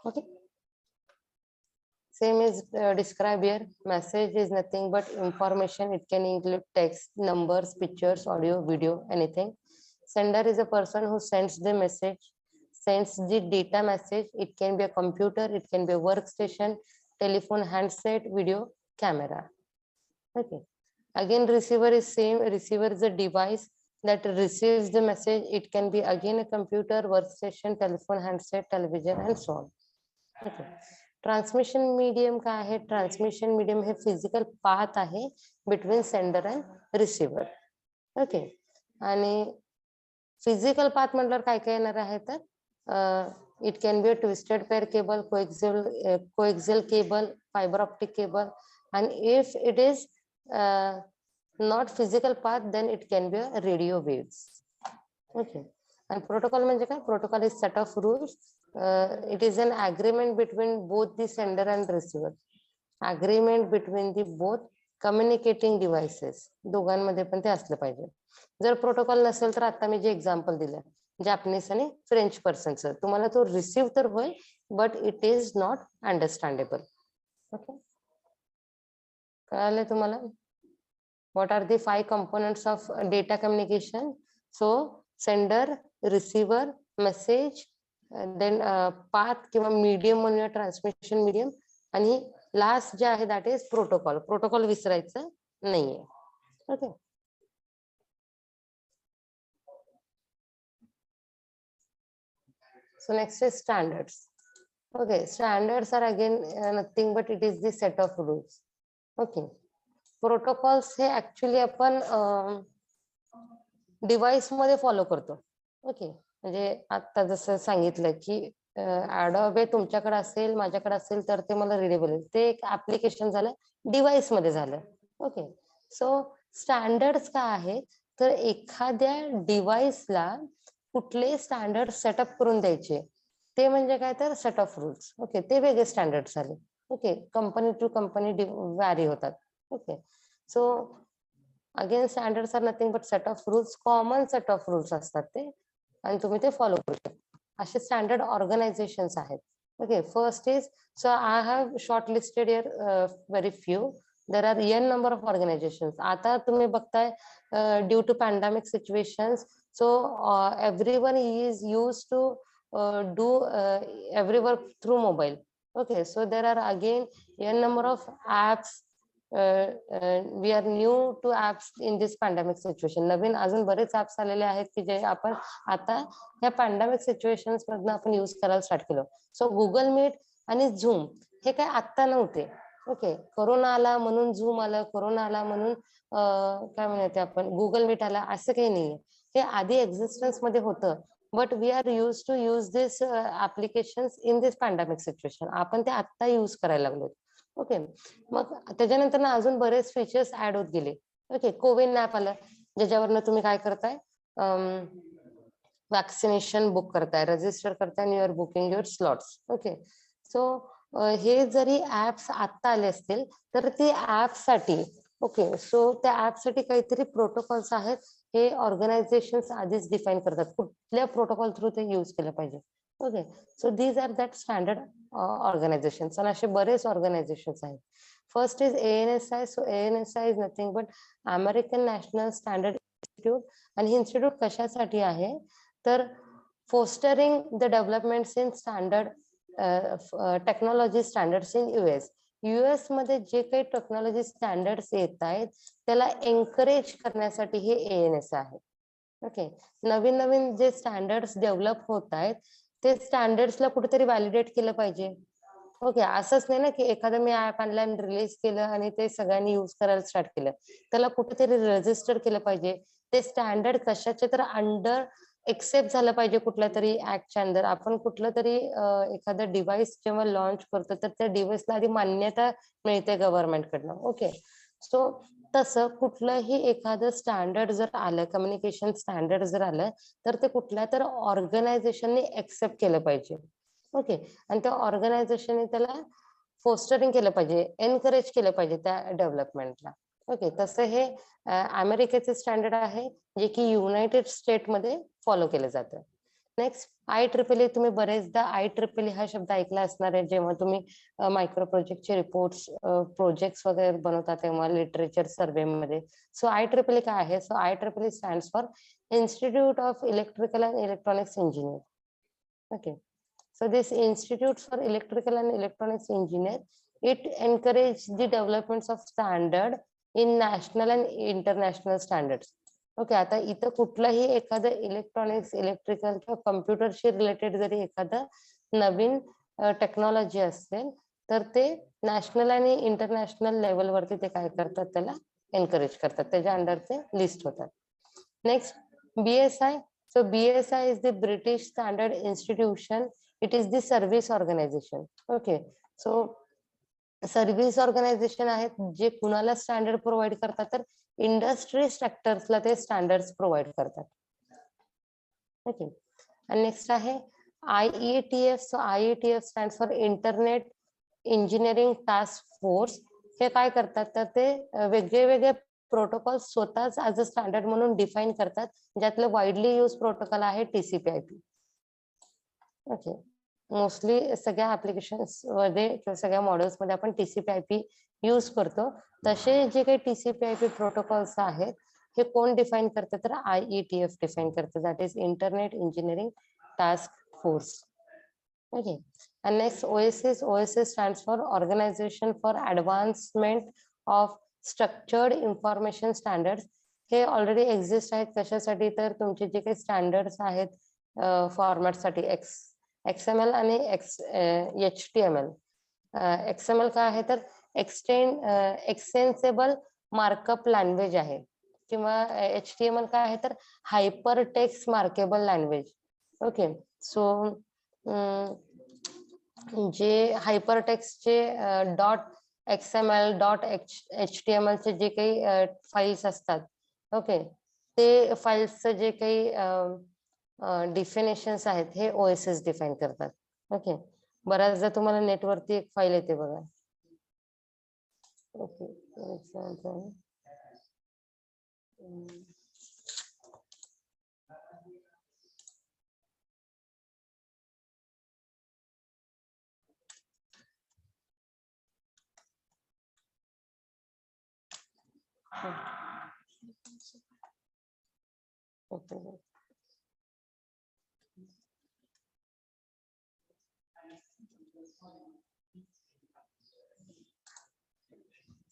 Okay, same is described here. Message is nothing but information. It can include text, numbers, pictures, audio, video, anything. Sender is a person who sends the message, sends the data message. It can be a computer, it can be a workstation, telephone, handset, video, camera. Okay. Again, receiver is same. Receiver is a device that receives the message. It can be again a computer, workstation, telephone, handset, television, and so on. Okay. Transmission medium काय आहे? ट्रान्समिशन मीडियम हे फिजिकल पाथ आहे between sender and receiver. Okay, आणि फिजिकल पाथ म्हटल्यावर काय काय येणार आहे? तर it can be a twisted pair cable, coaxial cable, fibre optic cable, and if it is not physical path, then it can be a radio waves. Okay, and protocol म्हणजे काय? Protocol is set of rules. It is an agreement between both the sender and receiver. Agreement between the both communicating devices. दोघांमध्ये पण ते असलं पाहिजे. जर प्रोटोकॉल नसेल तर आता मी जे एक्झाम्पल दिलं जॅपनीज आणि फ्रेंच पर्सनचं, तुम्हाला तो रिसीव्ह तर होईल but it is not understandable. Okay, कळालं तुम्हाला? What are the 5 components of data communication? So sender, receiver, message, then path किंवा medium म्हणूया, ट्रान्समिशन मीडियम, आणि लास्ट जे आहे दॅट इज प्रोटोकॉल. प्रोटोकॉल विसरायचं नाहीये. Okay, so next is standards. Okay, standards are again nothing but it is the set of rules. Okay, protocols हे ऍक्च्युली आपण डिव्हाइस मध्ये फॉलो करतो. ओके, म्हणजे आता जसं सांगितलं की ऍडोबे तुमच्याकडे असेल, माझ्याकडे असेल तर ते मला रिडेबल आहे. ते एक ऍप्लिकेशन झालं, डिव्हाइस मध्ये झालं. ओके, सो स्टँडर्ड्स काय आहे? तर एखाद्या डिव्हाइसला कुठले स्टँडर्ड सेटअप करून द्यायचे ते म्हणजे काय? तर सेट ऑफ रूल्स. ओके, ते वेगळे स्टँडर्ड झाले. Okay, company to company vary होतात. Okay, so again standards are nothing but set of rules, common set of rules असतात ते, आणि तुम्ही ते फॉलो करू शकता. असे स्टँडर्ड ऑर्गनायझेशन्स आहेत. Okay, first is, so I have short listed here very few. There are n number of organisations. आता तुम्ही बघताय due to pandemic situations, so everyone is use to do every work through mobile. Okay, so there are again n number of apps. We are new to apps in this pandemic situation. नवीन अजून बरेच ऍप्स आलेले आहेत की जे आपण आता या पॅन्डेमिक सिच्युएशन्स मधनं आपण युज करायला स्टार्ट केलं. सो गुगल मीट आणि झूम हे काय आत्ता नव्हते. ओके, कोरोना आला म्हणून झूम आलं, कोरोना आला म्हणून काय म्हणते आपण गुगल मीट आला, असं काही नाहीये. हे आधी एक्झिस्टन्स मध्ये होतं, but we are use to use this applications in this pandemic situation. आपण ते आत्ता युज करायला लागलो. ओके, मग त्याच्यानंतर ना अजून बरेच फीचर्स ऍड होत गेले. ओके, कोविन ऍप आलं ज्याच्यावरनं तुम्ही काय करताय? वॅक्सिनेशन बुक करताय, रजिस्टर करताय, आणि your booking your slots. Okay, so हे जरी ऍप्स आत्ता आले असतील तर ते ऍपसाठी ओके, सो त्या ऍपसाठी काहीतरी प्रोटोकॉल्स आहेत, हे ऑर्गनायझेशन आधीच डिफाईन करतात कुठल्या प्रोटोकॉल थ्रू ते युज केलं पाहिजे. Okay, so these are that standard organisation आणि असे बरेच ऑर्गनायझेशन आहेत. First is ANSI. So ANSI is nothing but American National Standard Institute. आणि हे इन्स्टिट्यूट कशासाठी आहे तर fostering the developments in standard technology standards in US. US मध्ये जे काही टेक्नॉलॉजी स्टँडर्ड्स येत आहेत त्याला एनकरेज करण्यासाठी हे ANSI आहे. ओके, नवीन नवीन जे स्टँडर्ड्स डेव्हलप होत आहेत ते स्टँडर्ड्सला कुठेतरी व्हॅलिडेट केलं पाहिजे. ओके, असंच नाही ना की एखादं मी ऍप ऑनलाईन रिलीज केलं आणि ते सगळ्यांनी युज करायला स्टार्ट केलं. त्याला कुठेतरी रजिस्टर केलं पाहिजे. ते स्टँडर्ड कशाचे तर अंडर एक्सेप्ट झालं पाहिजे कुठल्या तरी ऍक्टच्या अंडर. आपण कुठलं तरी एखादं डिव्हाइस जेव्हा लॉन्च करतो तर त्या डिव्हाइसला आधी मान्यता मिळते गव्हर्नमेंट कडनं. ओके, सो तसं कुठलंही एखादं स्टँडर्ड जर आलं, कम्युनिकेशन स्टँडर्ड जर आलं तर ते कुठल्या तर ऑर्गनायझेशनने एक्सेप्ट केलं पाहिजे. ओके, आणि त्या ऑर्गनायझेशनने त्याला फोस्टरिंग केलं पाहिजे, एनकरेज केलं पाहिजे त्या डेव्हलपमेंटला. ओके, तसं हे अमेरिकेचे स्टँडर्ड आहे जे की युनायटेड स्टेटमध्ये फॉलो केलं जातं. Next IEEE. तुम्ही बरेचदा IEEE हा शब्द ऐकला असणार आहे जेव्हा तुम्ही मायक्रो प्रोजेक्टचे रिपोर्ट्स प्रोजेक्ट्स वगैरे बनवतात तेव्हा लिटरेचर सर्वे मध्ये. सो IEEE काय आहे? So IEEE stands for institute of electrical and electronics engineer. Okay, so this institute for electrical and electronics engineer, it encourage the developments of standard in national and international standards. Okay, आता इथं कुठलंही एखादं इलेक्ट्रॉनिक्स इलेक्ट्रिकल किंवा कम्प्युटरशी रिलेटेड जरी एखादं नवीन टेक्नॉलॉजी असेल तर ते नॅशनल आणि इंटरनॅशनल लेवलवरती ते काय करतात त्याला एनकरेज करतात, त्याच्या अंडर ते लिस्ट होतात. Next BSI. So BSI is the British Standard Institution. It is the service organization. Okay, so service organisation आहेत जे कुणाला स्टँडर्ड प्रोव्हाइड करतात तर इंडस्ट्री सेक्टर्सला ते स्टँडर्ड्स प्रोव्हाइड करतात. ओके, आणि नेक्स्ट आहे IETF. So IETF stand for internet engineering task force. हे काय करतात तर ते वेगळे वेगळे प्रोटोकॉल स्वतःच ऍज अ स्टँडर्ड म्हणून डिफाईन करतात, ज्यातलं वाईडली यूज प्रोटोकॉल आहे TCP/IP. ओके, मोस्टली सगळ्या ऍप्लिकेशन्स मध्ये किंवा सगळ्या मॉडेल्स मध्ये आपण TCP/IP यूज करतो. तसे जे काही TCP/IP प्रोटोकॉल्स आहेत हे कोण डिफाईन करते तर IETF डिफाईन करते, that is internet engineering task force. Okay, and next OSS. OSS stands for Organization for Advancement of Structured Information Standards. हे ऑलरेडी एक्झिस्ट आहेत कशासाठी तर तुमचे जे काही स्टँडर्ड्स आहेत फॉर्मॅटसाठी XML आणि HTML. XML काय आहे तर एक्सटेन्सेबल मार्कअप लँग्वेज आहे, किंवा HTML काय आहे तर hyper text markable language. Okay, so जे हायपर टेक्स्टचे .XML.HTML चे जे काही फाईल्स असतात, ओके, ते फाईल्सचं जे काही डिफिनेशन्स आहेत हे OSS डिफाईन करतात. ओके, बऱ्याचदा तुम्हाला नेटवरती एक फाईल येते बघा. ओके, ओके,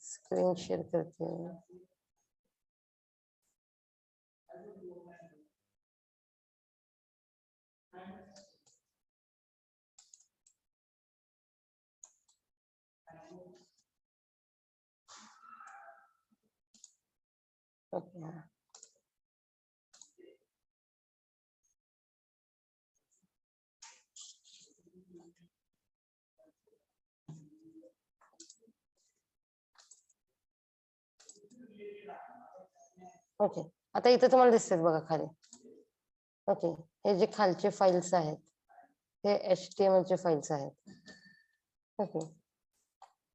स्क्रीन शेअर करते. ओके, ओके, आता इथे तुम्हाला दिसतात बघा खाली. ओके, हे जे खालचे फाईल्स आहेत हे HTML चे फाईल्स आहेत. ओके,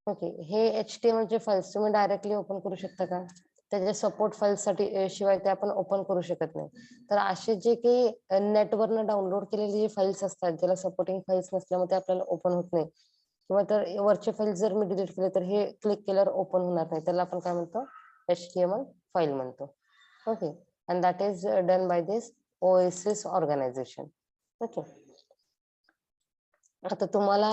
ओके, हे HTML चे फाइल्स तुम्ही डायरेक्टली ओपन करू शकता का? त्याच्या सपोर्ट फाइल्स साठी शिवाय ते आपण ओपन करू शकत नाही. तर असे जे काही नेटवरनं डाउनलोड केलेले जे फाइल्स असतात, ज्याला सपोर्टिंग फाइल्स नसल्यामुळे ते आपल्याला ओपन होत नाही, किंवा तर वरचे फाइल्स जर मी डिलीट केले तर हे क्लिक केल्यावर ओपन होणार नाही, त्याला आपण काय म्हणतो? HTML फाईल म्हणतो. Okay, and that is done by this oasis organization. Okay, आता तुम्हाला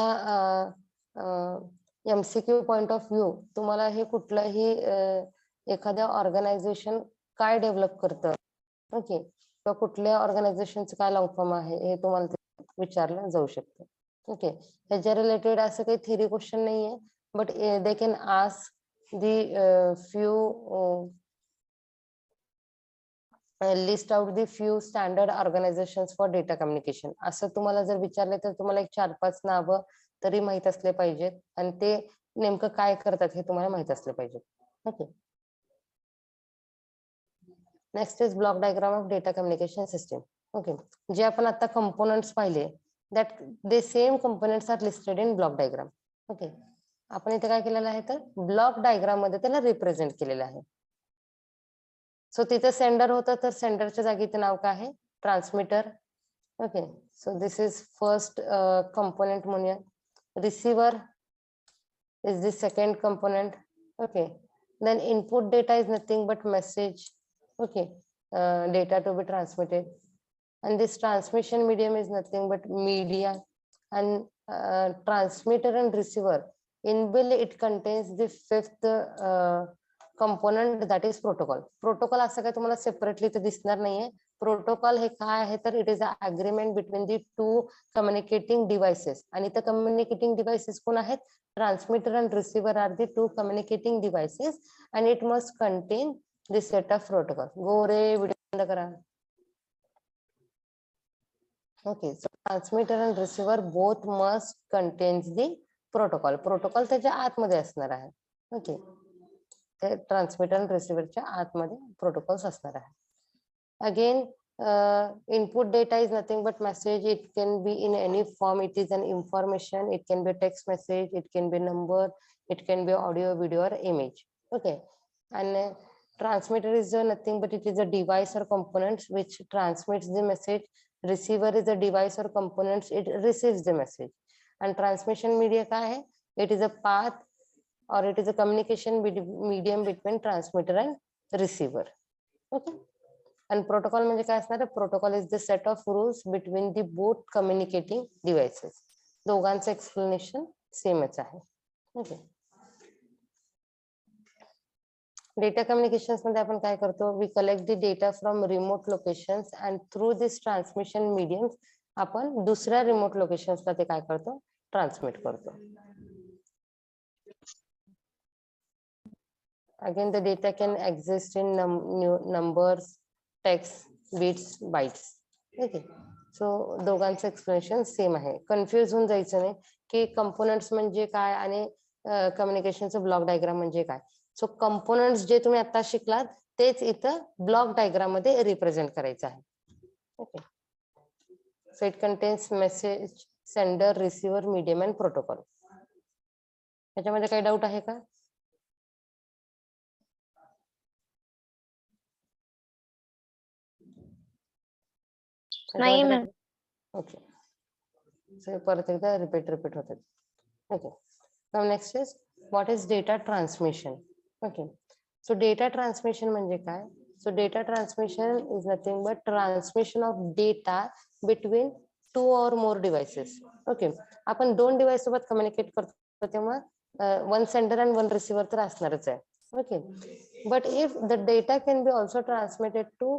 MCQ पॉइंट ऑफ व्ह्यू तुम्हाला हे कुठलंही एखाद्या ऑर्गनायझेशन काय डेव्हलप करतं, ओके, किंवा कुठल्या ऑर्गनायझेशनचं काय लॉंग फॉर्म आहे हे तुम्हाला विचारलं जाऊ शकतं. ओके, त्याच्या रिलेटेड असं काही थेरी क्वेश्चन नाहीये, but they can ask the few list out the few standard organisations for data communication असं तुम्हाला जर विचारलं तर तुम्हाला एक 4-5 नावं तरी माहित असले पाहिजेत, आणि ते नेमकं काय करतात हे तुम्हाला माहित असले पाहिजे. Okay, next is block diagram of data communication system. Okay, जे आपण आता कंपोनंट्स पाहिले, that they same components are listed in block diagram. Okay, आपण इथे काय केलेलं आहे तर ब्लॉक डायग्राम मध्ये त्याला रिप्रेझेंट केलेलं आहे. सो तिथे सेंडर होतं, तर सेंडरच्या जागी ते नाव काय आहे? Transmitter. Okay, so this is first component म्हणूया. Receiver is the second component. Okay, then input data is nothing but message. Okay, data to be transmitted, and this transmission medium is nothing but media, and transmitter and receiver inbuilt it contains the fifth component, that is protocol. Protocol असं काय तुम्हाला सेपरेटली तर दिसणार नाहीये. प्रोटोकॉल हे काय आहे तर it is a agreement between the two communicating devices, आणि त्या कम्युनिकेटिंग डिव्हाइसेस कोण आहेत? Transmitter and receiver are the two communicating devices, and it must contain this set of protocol. Go re video बंद करा. Okay, so transmitter and receiver both must contains the protocol. Protocol त्याच्या आतमध्ये असणार आहे. ओके, ते ट्रान्समीटर आणि रिसीव्हरच्या आतमध्ये प्रोटोकॉल्स असणार आहे. Again, input data is nothing but message. It can be in any form. It is an information. It can be text message. It can be number. It can be audio, video, or image. Okay, and transmitter is nothing but it is a device or components which transmits the message. Receiver is a device or components, it receives the message. And transmission media क्या है? It is a path or it is a communication medium between transmitter and receiver. Okay. And protocol म्हणजे काय असणार आहे? Protocol is the set of rules between the both communicating devices. दोघांचं एक्सप्लेनेशन सेमच आहे. ओके, डेटा कम्युनिकेशन्स मध्ये आपण काय करतो? We collect the data from remote locations and through this transmission medium आपण दुसऱ्या रिमोट लोकेशन्सला ते काय करतो? ट्रान्समिट करतो. Again, the data can exist in numbers, text, bits, bytes. Okay, so दोघांचं एक्सप्लेनेशन सेम आहे. कन्फ्युज होऊन जायचं नाही की कंपोनंट्स म्हणजे काय आणि कम्युनिकेशनचं ब्लॉक डायग्राम म्हणजे काय. सो कंपोनंट्स जे तुम्ही आता शिकलात तेच इथं ब्लॉक डायग्राम मध्ये रिप्रेझेंट करायचं आहे. Okay, so it contains message, sender, receiver, medium and protocol. त्याच्यामध्ये काही डाऊट आहे का? नाही मॅम. ओके, सो परत एकदा रिपीट होतात. Okay, now next is what is data transmission. Okay, so data transmission म्हणजे काय? So data transmission is nothing but transmission of data between 2 or more devices. Okay, आपण 2 डिव्हाइस सोबत कम्युनिकेट करतो तेव्हा 1 सेंडर and 1 रिसीव्हर तर असणारच आहे. Okay, but if the data can be also transmitted to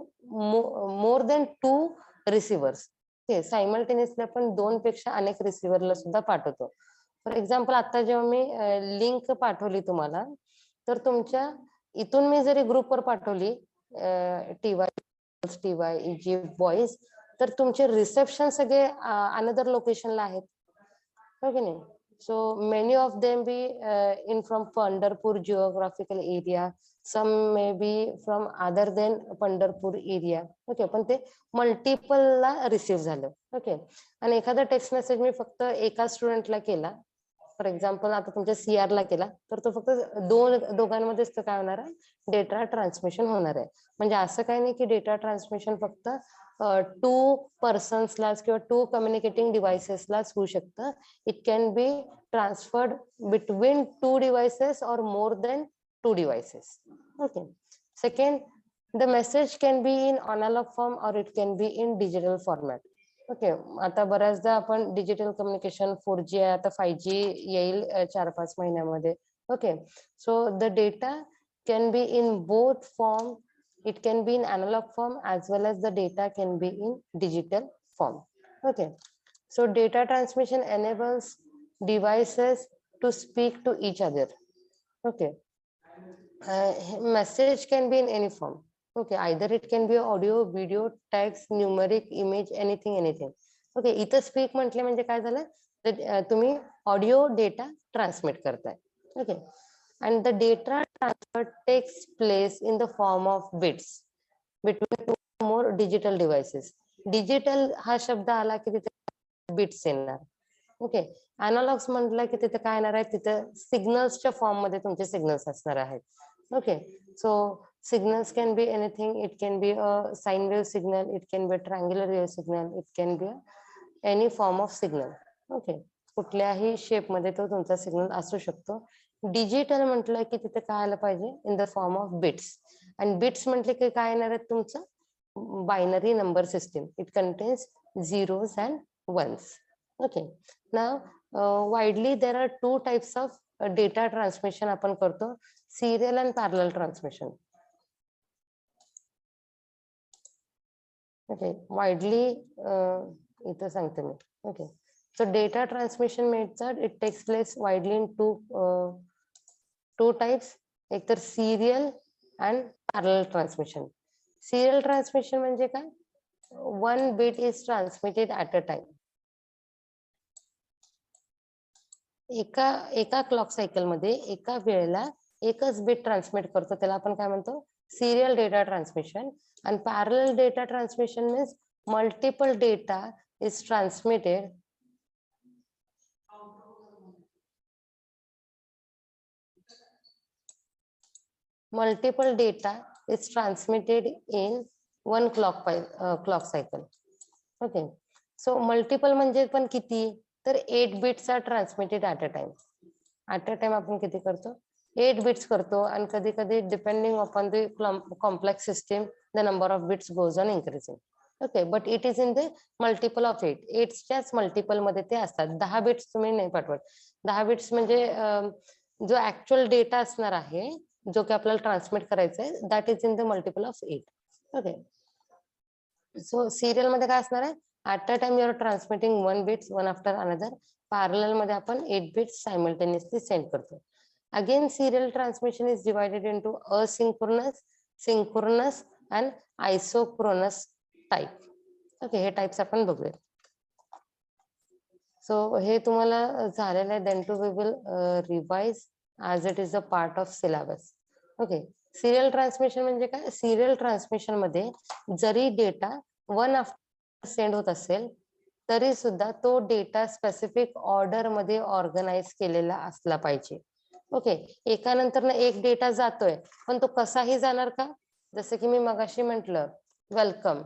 more than 2 receivers, okay, simultaneously आपण 2 पेक्षा अनेक रिसीव्हरला सुद्धा पाठवतो. फॉर एक्झाम्पल आता जेव्हा मी लिंक पाठवली तुम्हाला, तर तुमच्या इथून मी जरी ग्रुपवर पाठवली TY, इजिप्त, बॉईज, तर तुमचे रिसेप्शन सगळे अनदर लोकेशनला आहेत, हो की नाही? So many of them be in from Pandharpur geographical area, some may be from other than Pandharpur area. Okay, पण ते मल्टिपल ला रिसीव्ह झालं. ओके, आणि एखादा टेक्स्ट मेसेज मी फक्त एका स्टुडंटला केला फॉर एक्झाम्पल आता तुमच्या CR ला केला तर तो फक्त दोघांमध्येच तो काय होणार आहे, डेटा ट्रान्समिशन होणार आहे. म्हणजे असं काही नाही की डेटा ट्रान्समिशन फक्त 2 पर्सन्सलाच किंवा 2 कम्युनिकेटिंग डिव्हाइसेसलाच होऊ शकतं. It can be transferred between 2 devices or more than 2 devices. Okay. Second, the message can be in analog form or it can be in digital format. Okay. आता बऱ्याचदा आपण डिजिटल कम्युनिकेशन 4G आहे, आता 5G येईल 4-5 महिन्यामध्ये. Okay. So the data can be in both form. It can be in analog form as well as the data can be in digital form. Okay. So data transmission enables devices to speak to each other. Okay. Message can be in any form. Okay, either it can be audio, video, text, numeric, image, anything. Okay, इथं स्पीक म्हटले म्हणजे काय झालं, तुम्ही ऑडिओ डेटा ट्रान्समिट करताय. Okay. and the data transfer takes place in the form of bits between 2 or more digital devices. Digital हा शब्द आला की तिथे बिट्स येणार. ओके. अॅनालॉग्स म्हटलं की तिथे काय येणार आहे, तिथे सिग्नल्सच्या फॉर्म मध्ये तुमचे सिग्नल्स असणार आहेत. Okay, so signals can be anything. It can be a sine wave signal, it can be a triangular wave signal, it can be any form of signal. Okay, कुठल्याही शेप मध्ये तो तुमचा सिग्नल असू शकतो. डिजिटल म्हटलं की तिथे काय आलं पाहिजे, in the form of bits. आणि बिट्स म्हटले की काय येणार आहे, तुमचं binary number system. It contains zeros and ones. Okay, now widely there are 2 types of data transmission आपण करतो, serial and parallel transmission. Okay, widely इथं सांगते मी. Okay, so data transmission method, it takes place widely in two types. एक तर serial and parallel transmission. Serial transmission म्हणजे काय, 1 bit is transmitted at a time. एका क्लॉक सायकल मध्ये एका वेळेला एकच बिट ट्रान्समिट करतो, त्याला आपण काय म्हणतो, सिरियल डेटा ट्रान्समिशन. आणि parallel data transmission means multiple data is transmitted in one clock cycle. Okay. So multiple म्हणजे पण किती, तर 8 bits are transmitted at a time. आपण किती करतो, 8 बिट्स करतो. आणि कधी कधी depending upon the complex system the number of bits goes on increasing. Okay, but it is in the multiple of 8. 8च्याच मल्टिपल मध्ये ते असतात. 10 बिट्स तुम्ही नाही पाठवत. 10 बिट्स म्हणजे जो ऍक्च्युअल डेटा असणार आहे, जो की आपल्याला ट्रान्समिट करायचा आहे, that is in the multiple of 8. Okay. So serial मध्ये काय असणार आहे, at a time you are transmitting 1 bits one after another. Parallel मध्ये आपण 8 बिट्स सायमल्टेनियसली सेंड करतो. Again serial transmission is divided into asynchronous, synchronous and isochronous type. Okay, हे टाइप्स आपण बघूया. सो हे तुम्हाला झालेलं आहे. Then too we will revise as it is a part of syllabus. Okay. Serial transmission म्हणजे काय, सिरियल ट्रान्समिशन मध्ये जरी डेटा 1 आफ्टर सेंड होत असेल तरी सुद्धा तो डेटा स्पेसिफिक ऑर्डर मध्ये ऑर्गनाइज केलेला असला पाहिजे. ओके. एकानंतर एक डेटा जातोय, पण तो कसाही जाणार का, जसं की मी मगाशी म्हटलं, वेलकम.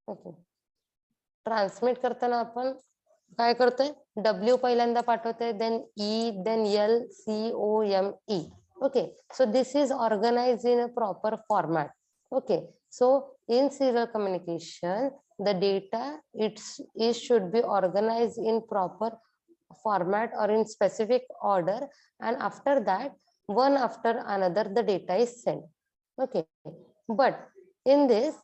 ओके. ट्रान्समिट करताना आपण काय करतोय, W पहिल्यांदा पाठवतोय, then E, then LCOME. Okay. So this is organized in a proper format. Okay. So in serial communication, the data it should be organized in proper format or in specific order, and after that one after another the data is sent. Okay, but in this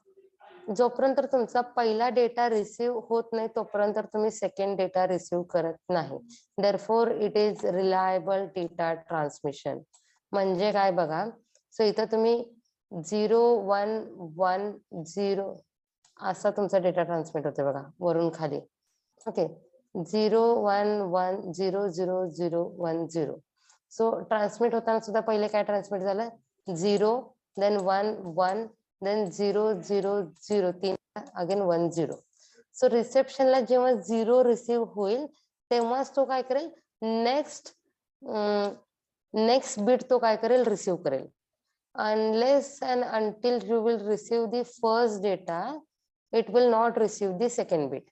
जोपर्यंत तुमचा पहिला डेटा रिसीव्ह होत नाही तोपर्यंत तुम्ही सेकंड डेटा रिसीव्ह करत नाही. Therefore it is reliable data transmission. म्हणजे काय बघा, सो इथं तुम्ही 0 1 1 0 असा तुमचा डेटा ट्रान्समिट होते बघा, वरून खाली. ओके. 0 1 1 0 0 0 1 0. सो ट्रान्समिट होताना सुद्धा पहिले काय ट्रान्समिट झालं, 0 देन 1 1 then 0 0 0 3 again 1 0. सो रिसेप्शनला जेव्हा 0 रिसीव्ह होईल तेव्हाच तो काय करेल, नेक्स्ट बिट तो काय करेल, रिसीव्ह करेल. Unless and until you will receive the first data, it will not receive the second bit.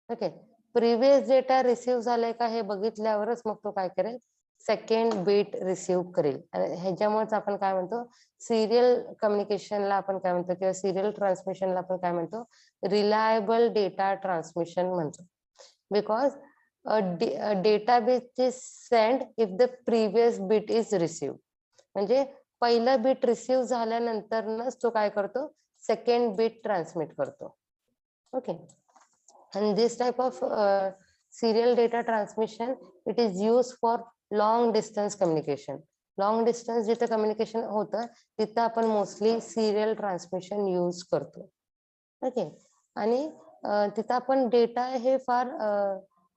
Okay, previous data receive झालाय का हे बघितल्यावरच मग तो काय करेल, सेकंड बिट रिसीव्ह करेल. ह्याच्यामुळेच आपण काय म्हणतो, सिरियल कम्युनिकेशनला आपण काय म्हणतो किंवा सिरियल ट्रान्समिशनला आपण काय म्हणतो, रिलायबल डेटा ट्रान्समिशन म्हणतो. Because data bit is send if the previous bit is receive. म्हणजे पहिला बिट रिसीव्ह झाल्यानंतरच तो काय करतो, सेकंड बिट ट्रान्समिट करतो. Okay, and this type of serial data transmission, it is used for long distance communication. long distance जिथे कम्युनिकेशन होतं तिथं आपण मोस्टली सिरियल ट्रान्समिशन यूज करतो. ओके, आणि तिथं आपण डेटा हे फार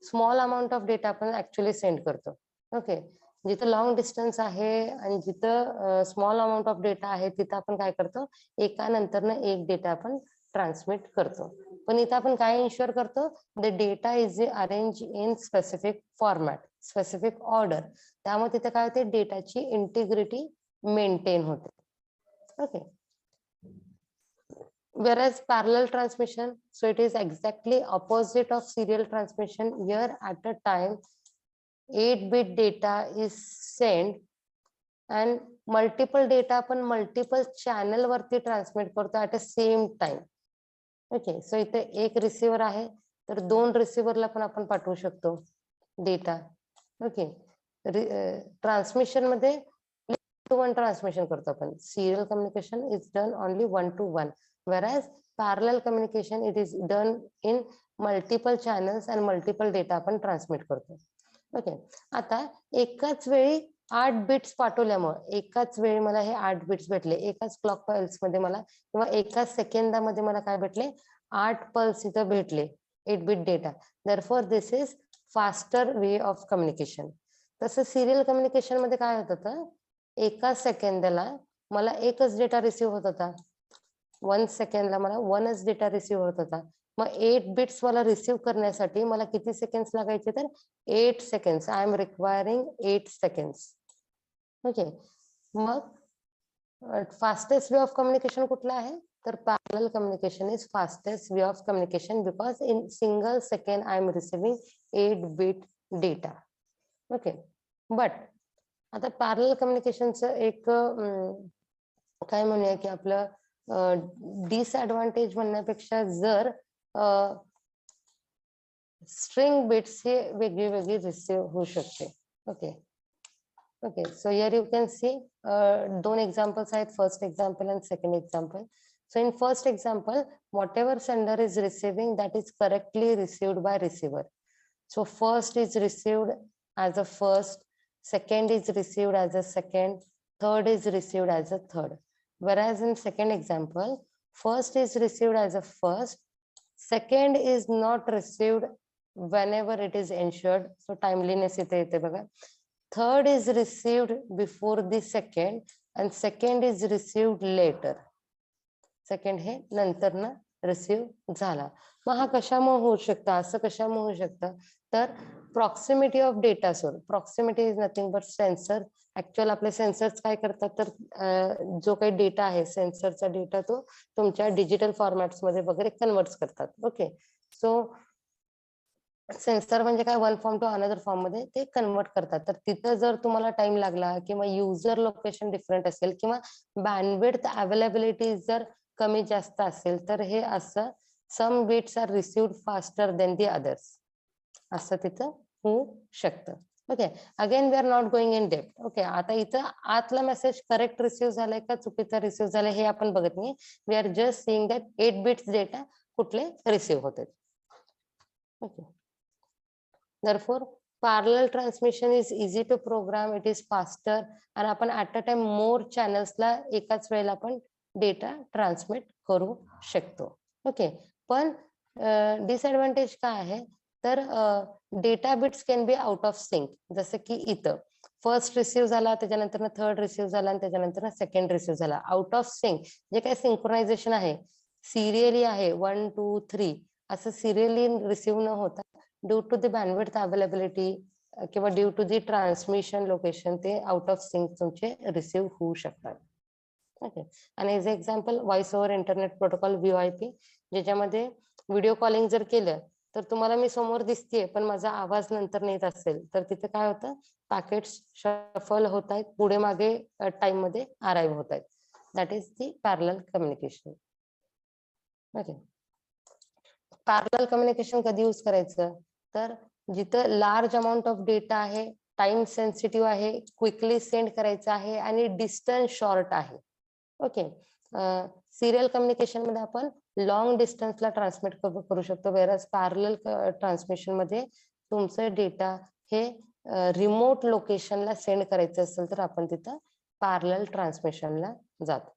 स्मॉल अमाऊंट ऑफ डेटा आपण ऍक्च्युअली सेंड करतो. ओके, जिथं लॉंग डिस्टन्स आहे आणि जिथं स्मॉल अमाऊंट ऑफ डेटा आहे तिथं आपण काय करतो, एका नंतरनं एक डेटा आपण ट्रान्समिट करतो. पण इथं आपण काय इन्शुअर करतो, the data is arrange in specific format, specific order. त्यामुळे तिथे काय होते, डेटाची इंटिग्रिटी मेंटेन होते. Okay, whereas parallel transmission, so it is exactly opposite of serial transmission. Here at a time 8-bit data is sent and multiple data आपण multiple channel वरती ट्रान्समिट करतो at a same time. Okay, so इथे एक रिसिव्हर आहे तर 2 रिसिव्हरला पण आपण पाठवू शकतो डेटा. ओके, ट्रान्समिशन मध्ये 1-to-1 ट्रान्समिशन करतो आपण. Serial communication is done only 1-to-1, whereas parallel communication it is done in multiple channels and multiple data आपण ट्रान्समिट करतो. ओके, आता एकाच वेळी 8 बिट्स पाठवल्यामुळे एकाच वेळी मला हे 8 बिट्स भेटले, एकाच क्लॉक पल्स मध्ये मला किंवा एकाच सेकंदामध्ये मला काय भेटले, 8 पल्स इथं भेटले 8 bit data. therefore this is faster way of communication. तसं सिरियल कम्युनिकेशन मध्ये काय होत होतं, एका सेकंदाला मला एकच डेटा रिसीव्ह होत होता. 1 सेकंडला मला 1च डेटा रिसीव्ह होत होता. मग 8 बिट्स मला रिसीव्ह करण्यासाठी मला किती सेकंड्स लागायचे, तर 8 seconds. I am requiring 8 seconds. Okay, मग फास्टेस्ट वे ऑफ कम्युनिकेशन कुठला आहे, तर parallel communication is fastest way of communication because in single second I am receiving 8 bit data. Okay, but आता पॅरलल कम्युनिकेशनचं एक काय म्हणूया की आपलं डिसएडव्हान्टेज म्हणण्यापेक्षा जर स्ट्रिंग बिट्स हे वेगळी वेगळी रिसीव्ह होऊ शकते. Okay okay, so here you can see 2 examples आहेत, first example and second example. So in first example, whatever sender is receiving, that is correctly received by receiver. So first is received as a first, second is received as a second, third is received as a third. Whereas in second example, first is received as a first, second is not received whenever it is ensured. So timeliness इथे येते बघा. Third is received before the second and second is received later. Second हे नंतर ना रिसीव्ह झाला. मग हा कशामुळे होऊ शकतं, असं कशामुळे होऊ शकतं, तर proximity of data source. Proximity is nothing but sensor. Actual आपले सेन्सर्स काय करतात, तर जो काही डेटा आहे सेन्सरचा डेटा तो तुमच्या डिजिटल फॉर्मॅट्स मध्ये वगैरे कन्वर्ट करतात. ओके, सो सेन्सर म्हणजे काय, one form to another form मध्ये ते कन्वर्ट करतात. तर तिथं जर तुम्हाला टाइम लागला किंवा युजर लोकेशन डिफरंट असेल किंवा बँडविड्थ अवेलेबिलिटी जर कमी जास्त असेल तर हे असं some bits are received faster than the others असं तिथं होऊ शकतं. Okay, again we are not going in depth. Okay, आता इथं आतला मेसेज करेक्ट रिसीव्ह झालाय का चुकीचा रिसीव्ह झालाय हे आपण बघत नाही. We are just seeing that 8 bits data कुठले रिसीव्ह होते. Okay, therefore parallel transmission is easy to program, it is faster आणि आपण at a time more channels ला एकाच वेळेला आपण डेटा ट्रान्समिट करू शकतो. ओके, पण डिसएडव्हान्टेज काय आहे, तर data bits can be out of sync. जसं की इथं फर्स्ट रिसीव्ह झाला, त्याच्यानंतर थर्ड रिसीव्ह झाला आणि त्याच्यानंतर सेकंड रिसीव्ह झाला. आउट ऑफ सिंक जे काही सिंक्रोनायझेशन आहे सिरियली आहे 1 2 3 असं सिरियली रिसिव्ह न होता due to the bandwidth availability किंवा due to the transmission location ते आउट ऑफ सिंक तुमचे रिसिव्ह होऊ शकतात. ओके. आणि as example voice over internet protocol VoIP, ज्याच्यामध्ये व्हिडिओ कॉलिंग जर केलं तर तुम्हाला मी समोर दिसतेय पण माझा आवाज नंतर येत असेल तर तिथे काय होतं, पॅकेट्स शफल होत आहेत, पुढे मागे टाइम मध्ये अराईव्ह होत आहेत. That is the parallel communication. Okay. Parallel communication कधी यूज करायचं, तर जिथं लार्ज अमाऊंट ऑफ डेटा आहे, टाइम सेन्सिटिव्ह आहे, क्विकली सेंड करायचं आहे आणि डिस्टन्स शॉर्ट आहे. ओके. सिरियल कम्युनिकेशन मध्ये आपण लॉंग डिस्टन्सला ट्रान्समिट करू शकतो, वेरस पॅरलल ट्रान्समिशन मध्ये तुमचं डेटा हे रिमोट लोकेशनला सेंड करायचं असेल तर आपण तिथं पॅरलल ट्रान्समिशनला जातो.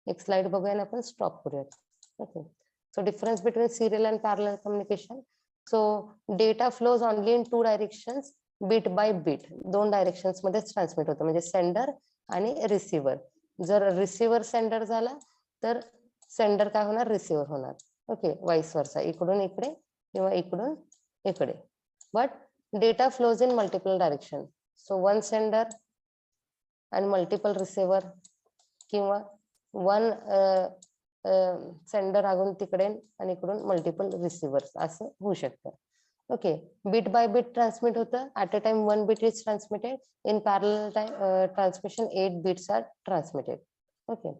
एक स्लाइड बघूया आणि आपण स्टॉप करूयात. Okay. So difference between serial and parallel communication. So data flows only in 2 directions, bit by bit. 2 directions मध्येच ट्रान्समिट होतं, म्हणजे सेंडर आणि रिसिव्हर. जर रिसिव्हर सेंडर झाला तर सेंडर काय होणार, रिसिव्हर होणार. ओके. वाईस वर्सा, इकडून इकडे किंवा इकडून इकडे. But data flows in multiple direction. So 1 sender आणि मल्टिपल रिसिव्हर किंवा 1 सेंडर आगून तिकडे आणि इकडून मल्टिपल रिसिव्हर्स असं होऊ शकतं. Okay. Bit by bit transmit होतं. At a time 1 bit is transmitted. In parallel transmission 8 bits are transmitted. Okay.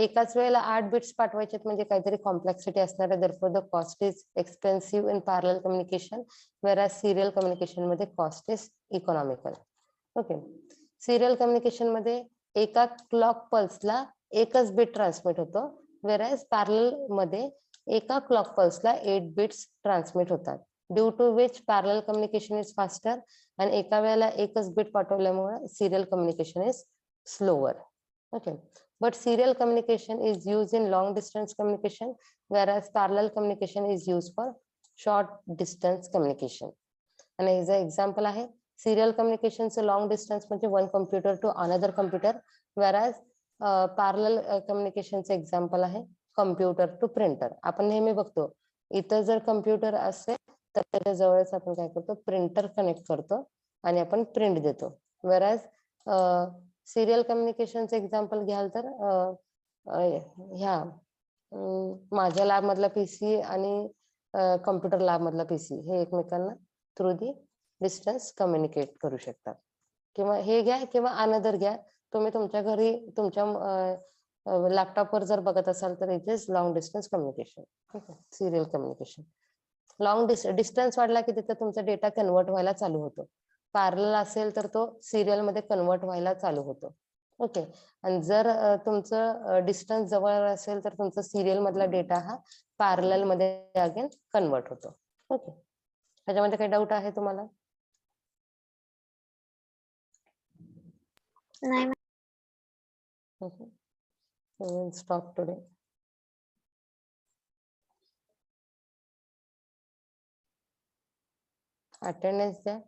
एकाच वेळेला 8 बिट्स पाठवायचे म्हणजे काहीतरी कॉम्प्लेक्सिटी असणार आहे. therefore the cost is expensive in parallel communication, whereas serial communication मध्ये cost is economical. Okay. Serial communication मध्ये एका क्लॉक पल्सला एकच बिट ट्रान्समिट होतो, whereas पॅरलल मध्ये एका क्लॉक पल्सला 8 बिट्स ट्रान्समिट होतात. Due to which parallel communication is faster, आणि एका वेळेला एकच बिट पाठवल्यामुळे serial communication is slower. Okay. But serial communication is use in long distance communication, whereas parallel communication is use for short distance communication. आणि याचं एक्झाम्पल आहे सिरियल कम्युनिकेशनचं लॉंग डिस्टन्स म्हणजे 1 computer to another computer, whereas parallel कम्युनिकेशनचं एक्झाम्पल आहे कम्प्युटर टू प्रिंटर. आपण नेहमी बघतो इथं जर कम्प्युटर असेल तर त्याच्या जवळच आपण काय करतो, प्रिंटर कनेक्ट करतो आणि आपण प्रिंट देतो. whereas सिरियल कम्युनिकेशनचं एक्झाम्पल घ्याल तर ह्या माझ्या लॅब मधला PC आणि कम्प्युटर लॅब मधला PC हे एकमेकांना थ्रू दी डिस्टन्स कम्युनिकेट करू शकतात. किंवा हे घ्या किंवा अनदर घ्या, तुम्ही तुमच्या घरी तुमच्या लॅपटॉपवर जर बघत असाल तर it is long distance communication. ठीक आहे. Serial communication. लॉंग डिस्टन्स वाढला की तिथे तुमचा डेटा कन्वर्ट व्हायला चालू होतो. पॅरलल असेल तर तो सिरियल मध्ये कन्वर्ट व्हायला चालू होतो. ओके. आणि जर तुमचं डिस्टन्स जवळ असेल तर तुमचा सिरियल मधला डेटा हा पॅरलल मध्ये अगेन कन्वर्ट होतो. ओके. त्याच्यामध्ये काही डाऊट आहे तुम्हाला? नाही. Okay. So we'll stop today. Attendance द्या.